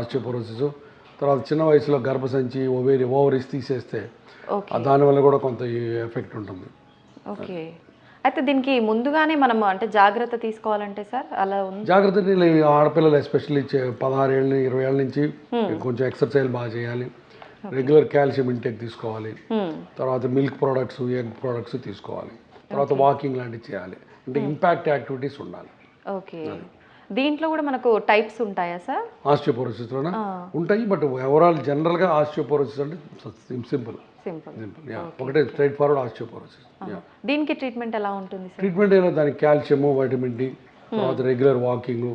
ఆస్టియోపోరోసిస్. తర్వాత చిన్న వయసులో గర్భసంచి ఓవరీస్ తీసేస్తే దానివల్ల కూడా కొంత ఎఫెక్ట్ ఉంటుంది. ఓకే. అయితే దీనికి ముందుగానే మనం అంటే జాగ్రత్త తీసుకోవాలంటే సార్ అలా జాగ్రత్త ఆడపిల్లలు ఎస్పెషల్లీ 16 ఏళ్ళ 20 ఏళ్ళ నుంచి కొంచెం ఎక్సర్సైజ్ బాగా చేయాలి, రెగ్యులర్ కాల్షియం ఇంటేక్ తీసుకోవాలి, తర్వాత మిల్క్ ప్రోడక్ట్స్, ఎగ్ ప్రోడక్ట్స్ తీసుకోవాలి, తర్వాత వాకింగ్ లాంటివి చేయాలి, అంటే ఇంపాక్ట్ యాక్టివిటీస్ ఉండాలి. ఓకే. దీంట్లో కూడా మనకు టైప్స్ ఉంటాయా సార్? ఆస్టియోపోరోసిస్లోనే ఉంటాయి, బట్ ఓవరాల్ జనరల్గా ఆస్టియోపోరోసిస్ అంటే సింపుల్ ఒకటే స్ట్రైట్ ఫార్వర్డ్ ఆస్టియోపోరోసిస్. దీనికి ట్రీట్మెంట్ ఎలా ఉంటుంది? ట్రీట్మెంట్ అయినా దానికి కాల్షియము, వైటమిన్ డి, తర్వాత రెగ్యులర్ వాకింగ్,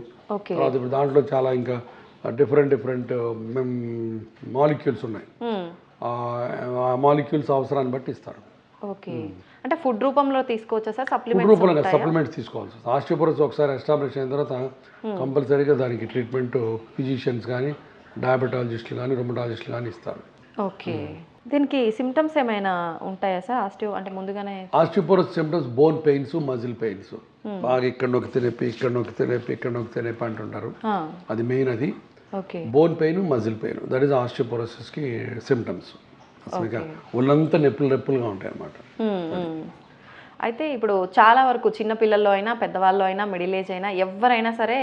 తర్వాత ఇప్పుడు దాంట్లో చాలా ఇంకా డిఫరెంట్ మాలిక్యూల్స్ ఉన్నాయి. ఆ మాలిక్యూల్స్ అవసరాన్ని బట్టి ఇస్తారు. ఓకే. అంటే ఫుడ్ రూపంలో తీసుకోవచ్చా సార్? ఫుడ్ రూపంలో సప్లిమెంట్స్ తీసుకోవాలి. ఆస్టియోపోరోసిస్ ఒకసారి ఎస్టాబ్లిష్ అయిన తర్వాత కంపల్సరీగా దానికి ట్రీట్మెంట్ ఫిజిషియన్స్ కానీ, డయాబెటాలజిస్టులు కానీ, రొమటాలజిస్టులు కానీ ఇస్తారు. ఓకే. దీనికి సిమ్టమ్స్ ఏమైనా ఉంటాయా సార్? అంటే ముందుగానే osteoporosis symptoms bone pains, muscle pains, బాగా ఇక్కడ నొక్కితే నొప్పి, ఇక్కడ నొక్కితే నొప్పి, ఇక్కడ నొక్కితే నొప్పి అంటుంటారు. అది మెయిన్. అది bone pain, muscle pain, that is ఆస్టియోపోరోసిస్కి సిమ్టమ్స్. అసలు ఒళ్ళంతా నొప్పులుగా ఉంటాయి అన్నమాట. అయితే ఇప్పుడు చాలా వరకు చిన్న పిల్లల్లో అయినా, పెద్దవాళ్ళు అయినా, మిడిల్ ఏజ్ అయినా, ఎవరైనా సరే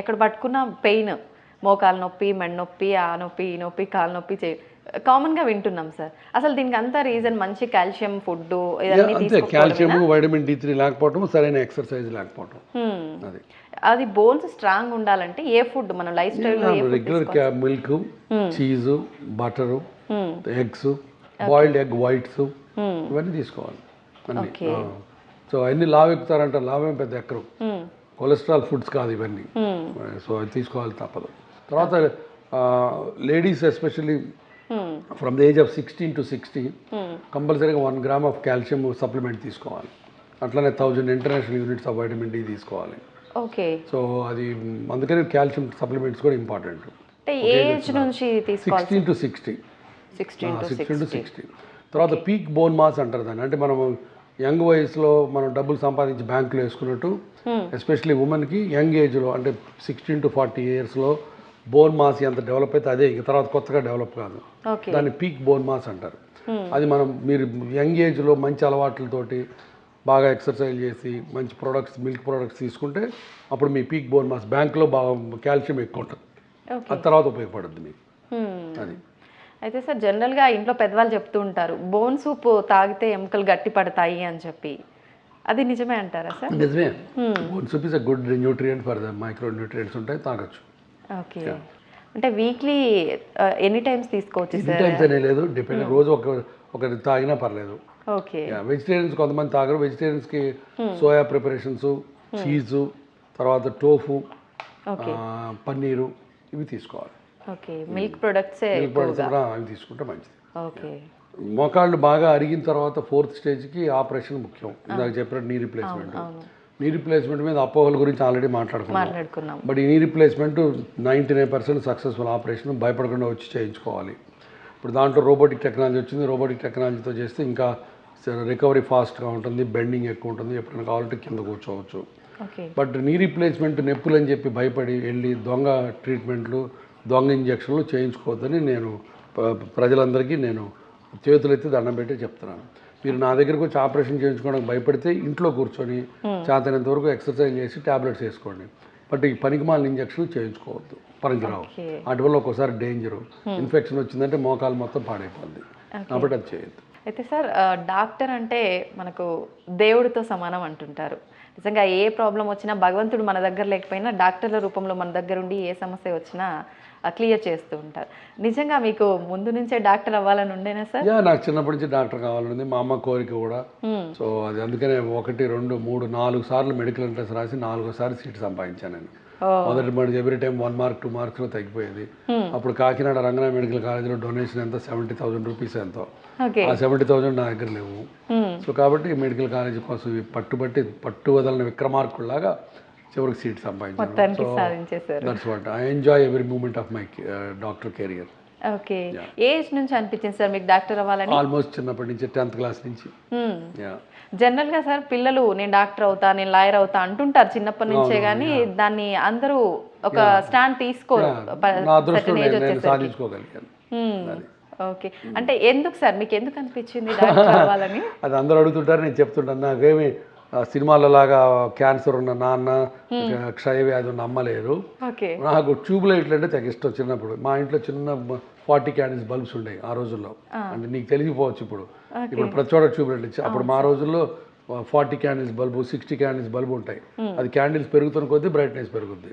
ఎక్కడ పట్టుకున్న పెయిన్, మోకాలు నొప్పి, మెడ నొప్పి, ఆ నొప్పి, ఈ నొప్పి, కాలు నొప్పి కామన్గా వింటున్నాం సార్. అసలు దీనికి అంతా రీజన్ మంచి calcium food, calcium, vitamin D3 లేకపోవడం, సరైన ఎక్సర్సైజ్ లేకపోవడం. అది బోన్స్ స్ట్రాంగ్ ఉండాలంటే ఏ ఫుడ్ మన లైఫ్ స్టైల్లో? Regular milk, cheese, butter, eggs, boiled egg whites, ఇవన్నీ తీసుకోవాలి అన్ని. సో అన్ని లావ్ ఎక్కుతారంట, లావేం పెద్ద ఎక్కరు, కొలెస్ట్రాల్ ఫుడ్స్ కాదు ఇవన్నీ. సో అది తీసుకోవాలి తప్పదు. తర్వాత ladies especially from the age of 16 to 60 కంపల్సరీగా 1 గ్రామ్ ఆఫ్ కాల్షియం సప్లిమెంట్ తీసుకోవాలి. అట్లనే 1000 international units of vitamin D తీసుకోవాలి. ఓకే. సో అది అందుకని కాల్షియం సప్లిమెంట్స్ కూడా ఇంపార్టెంట్. ఏజ్ నుంచి తీసుకోవాలి? 16 to 60. 16 to 60. తర్వాత పీక్ బోన్ మాస్ అంటారు దాన్ని. అంటే మనం యంగ్ వయసులో మనం డబ్బులు సంపాదించి బ్యాంకులో వేసుకున్నట్టు, ఎస్పెషల్లీ ఉమెన్కి యంగ్ ఏజ్లో అంటే 16 to 40 ఇయర్స్లో బోన్ మాస్ ఎంత డెవలప్ అయితే అదే ఇక తర్వాత కొత్తగా డెవలప్ కాదు, దాన్ని పీక్ బోన్ మాస్ అంటారు. అది మీరు యంగ్ ఏజ్లో మంచి అలవాట్లతోటి బాగా ఎక్సర్సైజ్ చేసి మంచి ప్రోడక్ట్స్, మిల్క్ ప్రోడక్ట్స్ తీసుకుంటే అప్పుడు మీ పీక్ బోన్ మాస్, బ్యాంక్లో బాగా కాల్షియం ఎక్కువ ఉంటుంది, అది తర్వాత ఉపయోగపడుతుంది మీకు. అది అయితే సార్ జనరల్గా ఇంట్లో పెద్దవాళ్ళు చెప్తూ ఉంటారు బోన్ సూప్ తాగితే ఎముకలు గట్టి పడతాయి అని చెప్పి, అది నిజమే అంటారా సార్? నిజమే. Bone soup is a good nutrient for the micro nutrients ఉంటాయి, తాగొచ్చు. ఓకే. అంటే వీక్లీ ఎనీ టైమ్స్ తీసుకోవచ్చు? ఎనీ టైమ్స్ అనే లేదు, డిపెండ్, రోజు ఒకటి తాగినా పర్లేదు. ఓకే. వెజిటేరియన్స్ కొంతమంది తాగరు. వెజిటేరియన్స్కి సోయా ప్రిపరేషన్స్, చీజు, తర్వాత టోఫు, పన్నీరు, ఇవి తీసుకోవాలి. ఓకే, మిల్క్ ప్రొడక్ట్సే మిల్క్ ప్రొడక్ట్స్ కూడా అవి తీసుకుంటే మంచిది. ఓకే. మోకాళ్ళు బాగా అరిగిన తర్వాత 4th స్టేజ్కి ఆపరేషన్ ముఖ్యం. ఇందాక చెప్పినట్టు నీ రీప్లేస్మెంట్. నీ రీప్లేస్మెంట్ మీద అపోహల గురించి ఆల్రెడీ మాట్లాడుకున్నాం. బట్ ఈ నీ రీప్లేస్మెంట్ 99% సక్సెస్ఫుల్ ఆపరేషన్, భయపడకుండా వచ్చి చేయించుకోవాలి. ఇప్పుడు దాంట్లో రోబోటిక్ టెక్నాలజీ వచ్చింది. రోబోటిక్ టెక్నాలజీతో చేస్తే ఇంకా రికవరీ ఫాస్ట్గా ఉంటుంది, బెండింగ్ ఎక్కువ ఉంటుంది, ఎప్పుడైనా కావాలంటే కింద కూర్చోవచ్చు. బట్ నీ రీప్లేస్మెంట్ నొప్పులు అని చెప్పి భయపడి వెళ్ళి దొంగ ట్రీట్మెంట్లు, దొంగ ఇంజక్షన్లు చేయించుకోవద్దని నేను ప్రజలందరికీ నేను చేతులెత్తి దండం పెట్టి చెప్తున్నాను. మీరు నా దగ్గరకు వచ్చి ఆపరేషన్ చేయించుకోవడానికి భయపడితే ఇంట్లో కూర్చొని చేతనంత వరకు ఎక్సర్సైజ్ చేసి ట్యాబ్లెట్స్ వేసుకోండి. బట్ ఈ పనికిమాలిన ఇంజక్షన్లు చేయించుకోవద్దు, పనికిరావు. వాటి వల్ల ఒక్కోసారి డేంజరు, ఇన్ఫెక్షన్ వచ్చిందంటే మోకాలు మొత్తం పాడైపోద్ది. కాబట్టి అది చేయొద్దు. అయితే సార్, డాక్టర్ అంటే మనకు దేవుడితో సమానం అంటుంటారు. నిజంగా ఏ ప్రాబ్లం వచ్చినా భగవంతుడు మన దగ్గర లేకపోయినా డాక్టర్ల రూపంలో మన దగ్గర ఉండి ఏ సమస్య వచ్చినా క్లియర్ చేస్తూ ఉంటారు. నిజంగా మీకు ముందు నుంచే డాక్టర్ అవ్వాలని ఉండేనా సార్? నాకు చిన్నప్పటి నుంచి డాక్టర్ కావాలని మా అమ్మ కోరిక కూడా. సో అది అందుకనే 1, 2, 3, 4 సార్లు మెడికల్ ఎంట్రన్స్ రాసి 4సారి సీట్ సంపాదించాను నేను. మొదటి మటుకు ఎవ్రీ టైం 1 మార్క్ 2 మార్క్స్లో తగ్గిపోయేది. అప్పుడు కాకినాడ రంగనా మెడికల్ కాలేజీలో డొనేషన్ ఎంత 70,000 రూపీస్ ఎంతో. ఆ 70,000 నా దగ్గర లేవు. సో కాబట్టి మెడికల్ కాలేజీ కోసం పట్టు వదలని విక్రమార్కుల్లాగా చివరికి సీట్ సంపాదించాను. That's what I enjoy every moment of my doctor career. Okay. Age నుంచి అనిపించింది సార్ మీకు డాక్టర్ అవ్వాలని? ఆల్మోస్ట్ చిన్నప్పటి నుంచి 10th క్లాస్ నుంచి. జనరల్ గా సార్ పిల్లలు నేను డాక్టర్ అవుతా, నేను లాయర్ అవుతా అంటుంటారు చిన్నప్పటి నుంచే, కానీ దాన్ని అందరూ ఒక స్టాండ్ తీసుకోరు. ఓకే, అంటే ఎందుకు సార్ మీకు ఎందుకు అనిపించింది డాక్టర్ అవ్వాలని? అది అందరూ అడుగుతుంటారు, నేను చెప్తుంటాను. నాకేమి సినిమాలో లాగా క్యాన్సర్ ఉన్న నాన్న, క్షయవ్యాధి ఉన్న అమ్మ లేరు. నాకు ట్యూబ్ లైట్లు అంటే తెగ ఇష్టం. చిన్నప్పుడు మా ఇంట్లో చిన్న 40 క్యాండిల్స్ బల్బ్స్ ఉండేవి ఆ రోజుల్లో. అంటే నీకు తెలిసిపోవచ్చు ఇప్పుడు ప్రతి చోట ట్యూబ్ లైట్లు ఇచ్చి. అప్పుడు మా రోజుల్లో 40 క్యాండిల్స్ బల్బు, 60 క్యాండిల్స్ బల్బు ఉంటాయి. అది క్యాండిల్స్ పెరుగుతున్న కొద్దీ బ్రైట్నెస్ పెరుగుద్ది.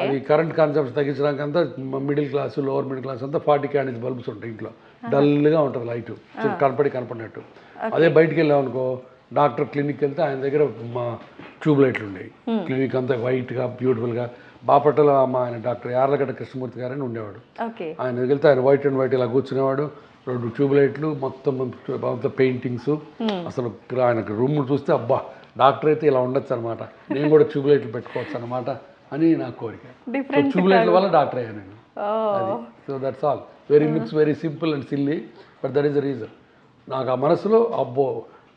అది కరెంట్ కన్సంప్షన్ తగ్గించడానికి అంతా middle class, lower middle class అంతా 40 క్యాండిల్స్ బల్బ్స్ ఉంటాయి ఇంట్లో. డల్గా ఉంటుంది లైట్, కనపడినట్టు. అదే బయటికి వెళ్ళాం అనుకో, డాక్టర్ క్లినిక్ వెళ్తే ఆయన దగ్గర మా ట్యూబ్ లైట్లు ఉండేవి. క్లినిక్ అంతా వైట్గా బ్యూటిఫుల్గా. బాపట్ల ఆయన డాక్టర్ యార్లగడ్డ కృష్ణమూర్తి గారని ఉండేవాడు. ఆయన దగ్గరికి వెళ్తే ఆయన వైట్ అండ్ వైట్ ఇలా కూర్చునేవాడు. 2 ట్యూబ్ లైట్లు, మొత్తం పెయింటింగ్స్. అసలు ఆయనకు రూమ్ చూస్తే అబ్బా డాక్టర్ అయితే ఇలా ఉండొచ్చు అనమాట, నేను కూడా ట్యూబ్ లైట్లు పెట్టుకోవచ్చు అనమాట అని నా కోరిక. ట్యూబ్ లైట్ల వల్ల డాక్టర్ అయ్యాను నేను. So that's all. Looks very simple and silly, but that is the reason. నాకు ఆ మనసులో అబ్బో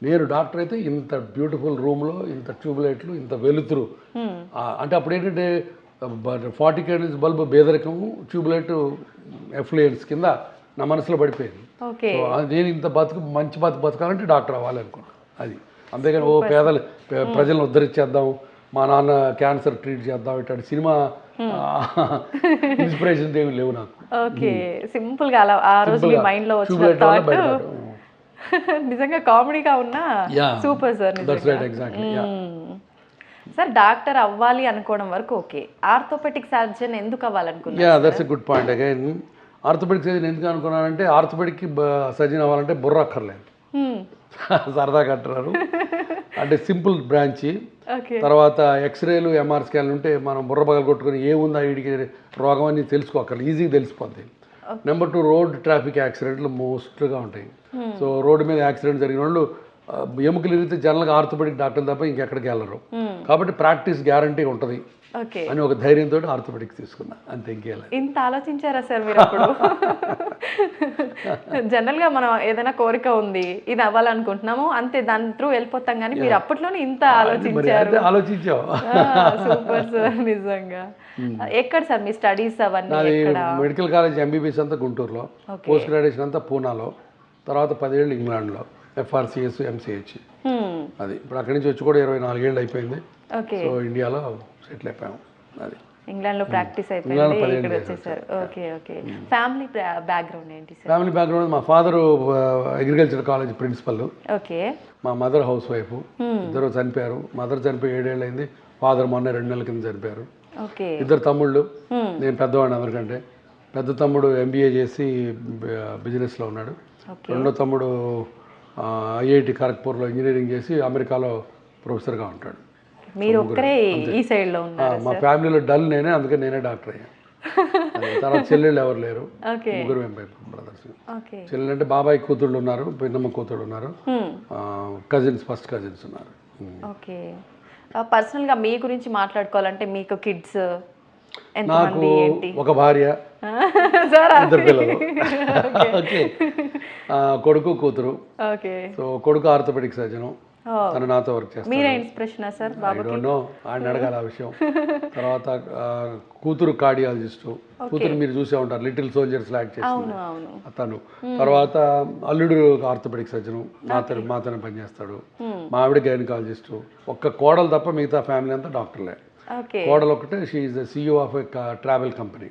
నేను డాక్టర్ అయితే ఇంత బ్యూటిఫుల్ రూమ్లో ఇంత ట్యూబ్ లైట్లు, ఇంత వెలుతురు. అంటే అప్పుడు ఏంటంటే 40 క్యాండిల్స్ బల్బు పేదరికము, ట్యూబ్ లైట్ ఎఫ్లూయెన్స్ కింద నా మనసులో పడిపోయింది. సో నేను ఇంత మంచి బతకాలంటే డాక్టర్ అవ్వాలి అనుకున్నాను. అది అంతేగాని ప్రజలను ఉద్ధరించేద్దాం, మా నాన్న క్యాన్సర్ ట్రీట్ చేద్దాం ఇట్లాంటి సినిమా ఇన్స్పిరేషన్ ఏమి లేవు నాకు. ఓకే, సింపుల్ గా ఆ రోజు మీ మైండ్ లో వచ్చిన థాట్ నిజంగా కామెడీగా ఉన్నా సూపర్ సార్. సార్ డాక్టర్ అవ్వాలి అనుకోవడం వరకు ఓకే, ఆర్థోపెటిక్ సర్జన్ ఎందుకు అవ్వాలనుకున్నారు? That's a good point. Again orthopaedic surgeon ఎందుకు అనుకున్నానంటే, ఆర్థోపెడిక్కి సర్జన్ అవ్వాలంటే బుర్ర అక్కర్లేదు, సరదాగా అంటున్నారు. అంటే సింపుల్ బ్రాంచి. తర్వాత ఎక్స్రేలు, ఎంఆర్ స్కాన్లు ఉంటే మనం బుర్ర పగలు కొట్టుకుని ఏముందా వీడికి రోగం అని తెలుసుకోక్కర్లేదు, ఈజీగా తెలిసిపోద్ది. నెంబర్ 2, రోడ్ ట్రాఫిక్ యాక్సిడెంట్లు మోస్ట్గా ఉంటాయి. సో రోడ్డు మీద యాక్సిడెంట్ జరిగిన వాళ్ళు ఎముకలు ఇరిగితే జనరల్గా ఆర్థోపెడిక్ డాక్టర్ తప్ప ఇంకెక్కడికి వెళ్ళరు. కాబట్టి ప్రాక్టీస్ గ్యారంటీ ఉంటుంది అని ఒక ధైర్యంతో ఆర్థోపెడిక్స్ తీసుకున్నా, అంతే. ఇంకేలా ఇంత ఆలోచించారా సార్ మీరు? అప్పుడు జనరల్గా మనం ఏదైనా కోరిక ఉంది, ఇది అవ్వాలనుకుంటున్నాము, అంతే దాని త్రూ వెళ్ళిపోతాం, కానీ మీరు అప్పట్లోనే ఇంత ఆలోచించారు. ఆలోచించావు. సూపర్ సార్, నిజంగా. ఎక్కడ సార్ మీ స్టడీస్ అవన్నీ? మెడికల్ కాలేజ్ ఎంబీబీఎస్ అంతా గుంటూరులో, పోస్ట్ గ్రాడ్యుయేషన్ అంతా పూనాలో, తర్వాత 10 ఏళ్ళు ఇంగ్లాండ్లో FRCS, MCH. అది ఇప్పుడు అక్కడి నుంచి వచ్చి కూడా 24 ఏళ్ళు అయిపోయింది. సో ఇండియాలో సెటిల్ అయిపోయాము. అది ఇంగ్లాండ్లో ప్రాక్టీస్ అయిపోయింది, ఇక్కడ వచ్చేసారు. Okay okay. ఫ్యామిలీ బ్యాక్గ్రౌండ్ ఏంటి సార్? ఫ్యామిలీ బ్యాక్గ్రౌండ్, మా father agriculture college principal, okay. మా మదర్ హౌస్ వైఫ్. ఇద్దరు చనిపోయారు. మదర్ చనిపోయి 7 ఏళ్ళు అయింది, ఫాదర్ మొన్న 2 నెలల కింద చనిపోయారు. ఇద్దరు తమ్ముళ్ళు, నేను పెద్దవాడిని అందరికంటే. పెద్ద తమ్ముడు MBA చేసి బిజినెస్లో ఉన్నాడు. రెండో తమ్ముడు IIT ఖరగ్పూర్లో ఇంజనీరింగ్ చేసి అమెరికాలో ప్రొఫెసర్గా ఉంటాడు. మీరు ఒక్కరే ఈ సైడ్లో ఉన్నారు. మా ఫ్యామిలీలో డల్ నేనే, అందుకే నేనే డాక్టర్ అయ్యాను. తర్వాత చెల్లెళ్ళు ఎవరు లేరు, ఓకే ముగ్గురు బ్రదర్స్. ఓకే చెల్లెలు అంటే బాబాయ్ కూతుళ్ళు ఉన్నారు, పిన్నమ్మ కూతుళ్ళు ఉన్నారు, కజిన్స్ ఫస్ట్ కజిన్స్ ఉన్నారు. ఓకే పర్సనల్గా మీ గురించి మాట్లాడుకోవాలంటే మీకు కిడ్స్ నాకు ఎంతమంది ఏంటి? ఒక భార్య, సార్ ఇద్దరు పిల్లలు. ఓకే, కొడుకు కూతురు. ఓకే సో కొడుకు ఆర్థోపెడిక్ సర్జను, తను నాతో వర్క్ చేస్తాను. మీరే ఇన్స్పిరేషనా సార్ బాబు? ఆయన అడగాలి ఆ విషయం. తర్వాత కూతురు కార్డియాలజిస్టు, కూతురు మీరు చూసే ఉంటారు లిటిల్ సోల్జర్స్ యాక్ట్ చేస్తుంది తను. తర్వాత అల్లుడు ఆర్థోపెడిక్ సర్జను, మాతోనే పనిచేస్తాడు. మా ఆవిడ గైనకాలజిస్టు. ఒక్క కోడలు తప్ప మిగతా ఫ్యామిలీ అంతా డాక్టర్లే. కోడలు ఒకటే, she is the CEO of a travel company.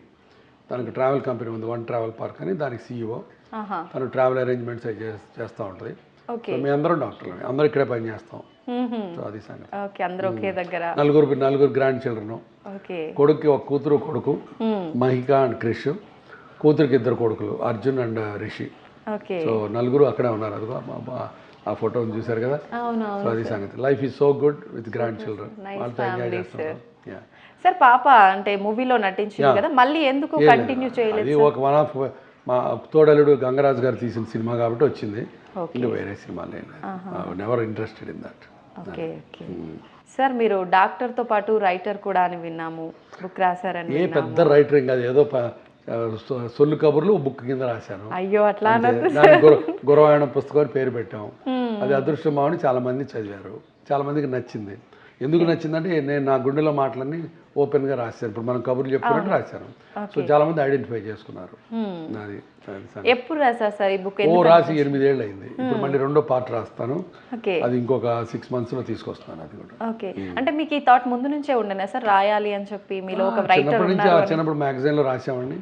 తనకు ట్రావెల్ కంపెనీ ఉంది, వన్ ట్రావెల్ పార్క్ అని, దానికి CEO. తను ట్రావెల్ అరేంజ్మెంట్స్ చేస్తూ ఉంటుంది. మేము అందరం డాక్టర్లు, అందరూ ఇక్కడే పని చేస్తాం. సో అది సంగతి. నలుగురు గ్రాండ్ చిల్డ్రన్. కొడుక్కి ఒక కూతురు కొడుకు, మహిక అండ్ క్రిష్. కూతురికి ఇద్దరు కొడుకులు, అర్జున్ అండ్ రిషి. సో నలుగురు అక్కడే ఉన్నారు. అదిగో ఆ ఫోటోని చూసారు కదా. సో అది సంగతి. Life is so good with grand children. వాళ్ళతో ఎంజాయ్ చేస్తాం. సార్ పాప అంటే మూవీలో నటించింది కదా, మళ్ళీ ఎందుకు కంటిన్యూ చేయలేదు? అది ఒక వన్ ఆఫ్ మా తోడలుడు గంగరాజు గారు తీసిన సినిమా కాబట్టి వచ్చింది. ఇంకా వేరే సినిమాలు never interested in that. Okay okay sir, మీరు డాక్టర్తో పాటు రైటర్ కూడా అని విన్నాము, బుక్ రాశారని. ఏ పెద్ద రైటర్ కాదు, ఏదో సొల్లు కబుర్లు బుక్ కింద రాశాను. అయ్యో అట్లా గురవాయణం పుస్తకం పేరు పెట్టాం. అది అదృష్టం అని చాలా మంది చదివారు, చాలా మందికి నచ్చింది. ఎందుకు నచ్చిందంటే నేను నా గుండెలో మాటలన్నీ ఓపెన్గా రాశాను. ఇప్పుడు మనం కబుర్లు చెప్పుకున్నట్టు రాశాను. సో చాలా మంది ఐడెంటిఫై చేసుకున్నారు. నాది ఎప్పుడు రాశారు సార్ ఈ బుక్? రాసి 8 ఏళ్ళు అయింది. ఇప్పుడు మళ్ళీ రెండో పార్ట్ రాస్తాను, అది ఇంకొక 6 monthsలో తీసుకొస్తాను. అది కూడా ఓకే. అంటే మీకు ఈ థాట్ ముందు నుంచే ఉండేనా సార్ రాయాలి అని చెప్పి? మీలో ఒక రైటర్ చిన్నప్పుడు మ్యాగజైన్లో రాసామండి.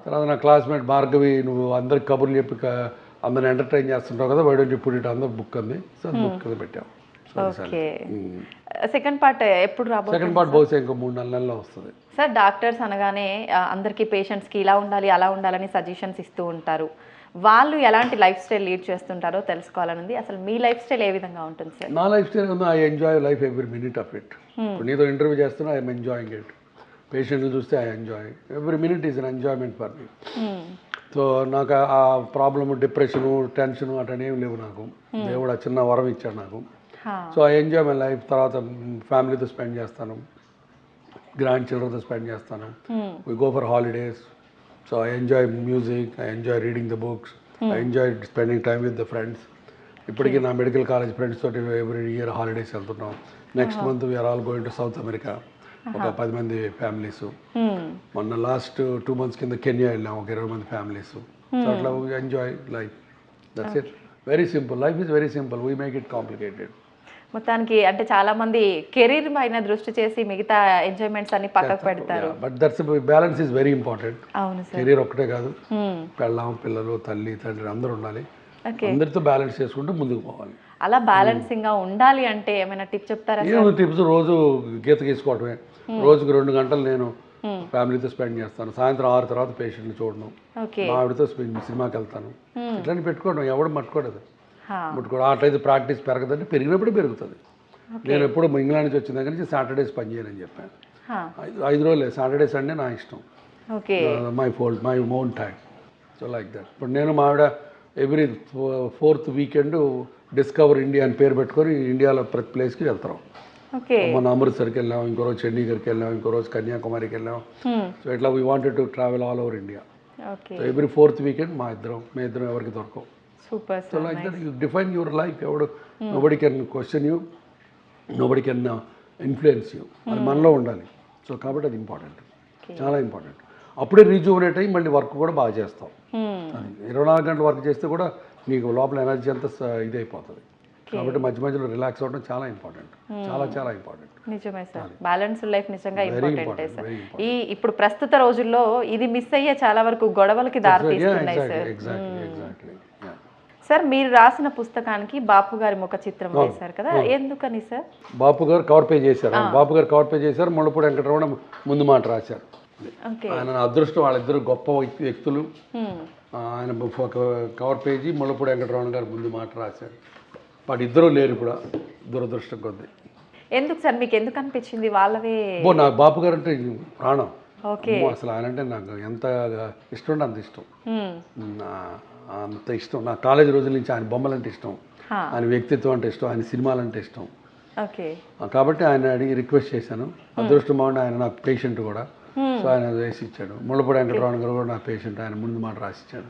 తర్వాత నా క్లాస్మేట్ భార్గవి, నువ్వు అందరికి కబుర్లు చెప్పి అందరిని ఎంటర్టైన్ చేస్తుంటావు కదా, why don't you put it on the book అంది. సో బుక్ పెట్టాం. ఓకే. సెకండ్ పార్ట్ ఎప్పుడు రాబోతుంది? సెకండ్ పార్ట్ బహుశా ఇంకో 3-4 నెలల్లో వస్తుంది. సార్ డాక్టర్స్ అనగానే అందరికీ పేషెంట్స్కి ఇలా ఉండాలి అలా ఉండాలని సజెషన్స్ ఇస్తూ ఉంటారు. వాళ్ళు ఎలాంటి లైఫ్ స్టైల్ లీడ్ చేస్తుంటారో తెలుసుకోవాలని ఉంది. అసలు మీ లైఫ్ స్టైల్ ఏ విధంగా ఉంటుంది సార్? నా లైఫ్ స్టైల్ ఉంది, I enjoy life every minute of it. నీతో ఇంటర్వ్యూ చేస్తున్నా, ఐఎమ్ ఎంజాయింగ్ ఇట్. పేషెంట్లు చూస్తే I enjoy every minute is an enjoyment for me. So నాకు ఆ ప్రాబ్లము, డిప్రెషను, టెన్షను అటనేం లేవు నాకు. దేవుడు ఆ చిన్న వరం ఇచ్చాడు నాకు. So I enjoy my life. తర్వాత ఫ్యామిలీతో స్పెండ్ చేస్తాను, గ్రాండ్ చిల్డ్రన్తో స్పెండ్ చేస్తాను. We go for holidays. So I enjoy music, I enjoy reading the books, I enjoy spending time with the friends. ఇప్పటికీ నా మెడికల్ కాలేజ్ ఫ్రెండ్స్ తోటి every year holidays వెళ్తున్నాం. Next month we are all going to south America, ఒక 10 మంది families. మొన్న last 2 months కింద Kenya వెళ్ళాం, ఒక 20 మంది ఫ్యామిలీస్. సో అట్లా enjoy life. That's it. Very simple. Life is very simple. We make it complicated. మొత్తానికి అంటే చాలా మంది కెరీర్ పైన దృష్టి చేసి మిగతా ఎంజాయ్మెంట్స్ అన్ని పక్కకు పెడతారు. But that's balance is very important. అవును సార్. కెరీర్ ఒకటే కాదు, పెళ్ళాం, పిల్లలు, తల్లి, తండ్రి అందరూ ఉండాలి. అందరితో బ్యాలెన్స్ చేసుకుంటూ ముందుకు పోవాలి. అలా బ్యాలెన్సింగ్ గా ఉండాలి అంటే ఏమైనా టిప్ చెప్తారా? ఏమైనా టిప్స్? రోజు గీత గీసుకోవటమే. రోజుకి 2 గంటలు నేను ఫ్యామిలీతో స్పెండ్ చేస్తాను. సాయంత్రం 6 తర్వాత పేషెంట్లు చూడడం, మా ఆవిడతో సినిమాకి వెళ్తాను. ఇట్లాంటి పెట్టుకోవడం. ఎవడు మట్టుకోడదు, ముట్టుకోవడం. అట్లయితే ప్రాక్టీస్ పెరగదంటే పెరిగినప్పుడే పెరుగుతుంది. నేను ఎప్పుడు ఇంగ్లాండ్ నుంచి వచ్చిన దగ్గర నుంచి సాటర్డేస్ పని చేయనని చెప్పాను. 5 రోజులే, సాటర్డే సండే నా ఇష్టం, my own time. So like that. ఇప్పుడు నేను మా ఆవిడ every 4th weekend discover India అని పేరు పెట్టుకొని ఇండియాలో ప్రతి ప్లేస్కి వెళ్తాం. మొన్న అమృత్సర్కి వెళ్ళాం, ఇంకో రోజు చండీగఢ్కి వెళ్ళాం, ఇంకో రోజు కన్యాకుమారికి వెళ్ళాం. సో ఇట్లా we wanted to travel all over India. So every 4th weekend మేము ఇద్దరం ఎవరికి దొరకవు. So like that you define your life. ఎవడు nobody can question you, nobody can influence you. అది మనలో ఉండాలి. సో కాబట్టి అది ఇంపార్టెంట్, చాలా ఇంపార్టెంట్. అప్పుడే రీజువనేట్ అయ్యి మళ్ళీ వర్క్ కూడా బాగా చేస్తాం. 24 గంటలు వర్క్ చేస్తే కూడా నీకు లోపల ఎనర్జీ అంతా ఇదైపోతుంది. కాబట్టి మధ్య మధ్యలో రిలాక్స్ అవ్వడం చాలా ఇంపార్టెంట్, చాలా చాలా ఇంపార్టెంట్. నిజమే సార్. బ్యాలెన్స్ లైఫ్ నిజంగా ఇంపార్టెంటే సార్. ఇప్పుడు ప్రస్తుత రోజుల్లో ఇది మిస్ అయ్యే చాలా వరకు గొడవలకి దారితీస్తున్నాయి సార్. సార్ మీరు రాసిన పుస్తకానికి బాపు గారి ముఖ చిత్రం వేశారు కదా, ఎందుకని సార్? బాపు గారు కవర్ పేజ్ చేశారు. ముళ్ళపూడి వెంకటరమణ ముందు మాట రాశారు. ఆయన అదృష్టం, వాళ్ళిద్దరు గొప్ప వ్యక్తులు. ఆయన కవర్ పేజీ ముళ్ళపూడి వెంకటరమణ గారు ముందు మాట రాశారు. వాటి ఇద్దరు లేరు ఇప్పుడు, దురదృష్టం కొద్ది. ఎందుకు సార్, మీకు ఎందుకు అనిపించింది వాళ్ళవే? నాకు బాపు గారు అంటే ప్రాణం. ఓకే. అమ్మో, అసలు ఆయన అంటే నాకు ఎంత ఇష్టం ఉంటే అంత ఇష్టం. అంత ఇష్టం. నా కాలేజీ రోజుల నుంచి ఆయన బొమ్మలంటే ఇష్టం, ఆయన వ్యక్తిత్వం అంటే ఇష్టం, ఆయన సినిమాలంటే ఇష్టం. ఓకే. కాబట్టి ఆయన అడిగి రిక్వెస్ట్ చేశాను. అదృష్టం బాగుండి ఆయన నాకు పేషెంట్ కూడా. సో ఆయన వేసి ఇచ్చాడు. ముళ్ళపూడి వెంకటరమణ గారు కూడా నా పేషెంట్, ఆయన ముందు మాట రాసిచ్చాడు.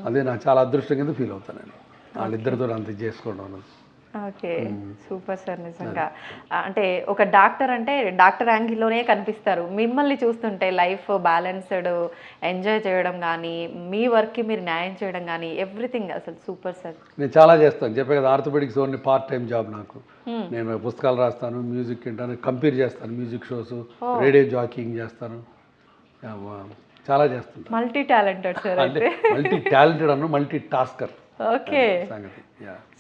అదే నాకు చాలా అదృష్టం కింద ఫీల్ అవుతాను నేను వాళ్ళిద్దరితో అంత చేసుకోవడం అన్నది. Okay, super sir. నిజంగా అంటే ఒక డాక్టర్ అంటే డాక్టర్ యాంగిల్లోనే కనిపిస్తారు. మిమ్మల్ని చూస్తుంటే లైఫ్ బ్యాలెన్స్డ్, ఎంజాయ్ చేయడం కానీ, మీ వర్క్కి మీరు న్యాయం చేయడం కానీ, ఎవ్రీథింగ్ అసలు సూపర్ సార్. నేను చాలా చేస్తాను, చెప్పే కదా, orthopaedics only part time job నాకు. నేను పుస్తకాలు రాస్తాను, మ్యూజిక్ వింటాను, కంపేర్ చేస్తాను, మ్యూజిక్ షోస్, రేడియో జాకింగ్ చేస్తాను, చాలా చేస్తాను. Multi talented sir. అంటే మల్టీ టాలెంటెడ్ అన్న multi tasker. Okay,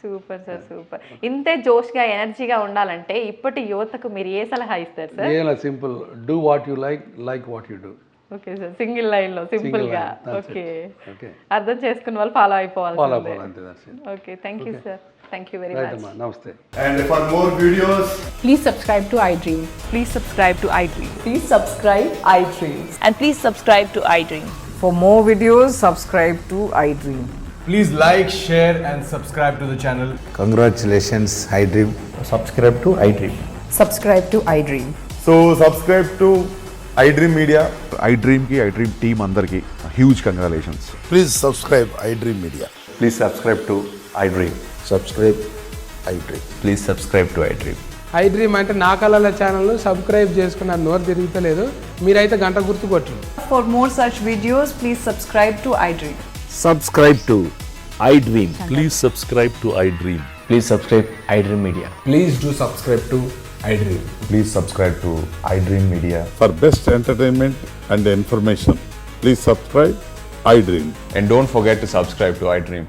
super sir, super. ఇంతే జోష్గా ఎనర్జీగా ఉండాలంటే ఇప్పటి యువతకు మీరు ఏ సలహా ఇస్తారు సార్? ఏలా simple, do what you like, like what you do. Okay sir, single లైన్లో సింపుల్గా. ఓకే, అర్థం చేసుకున్న వాళ్ళు ఫాలో అయిపోవాలి. Okay, thank you sir. Thank you very much. Namaste. And for more videos, please subscribe to iDream. Please subscribe to iDream. Please subscribe iDream. And please subscribe to iDream. For more videos, subscribe to iDream. please like, share and subscribe to the channel. Congratulations, iDream. Subscribe to iDream. Subscribe to iDream. So subscribe to iDream Media. iDream ki iDream team andarki huge congratulations. Please subscribe iDream Media. Please subscribe to iDream. Subscribe iDream. Please subscribe to iDream. iDream అంటే నా కళల ఛానల్ను subscribe చేసుకున్న నోరు తిరుగుతలేదు, మీరైతే గంట గుర్తు కొట్టండి. For more such videos, please subscribe to iDream. Subscribe to iDream. Please subscribe to iDream. Please subscribe iDream Media. Please do subscribe to iDream. Please subscribe to iDream Media. For best entertainment and information, please subscribe iDream. And don't forget to subscribe to iDream.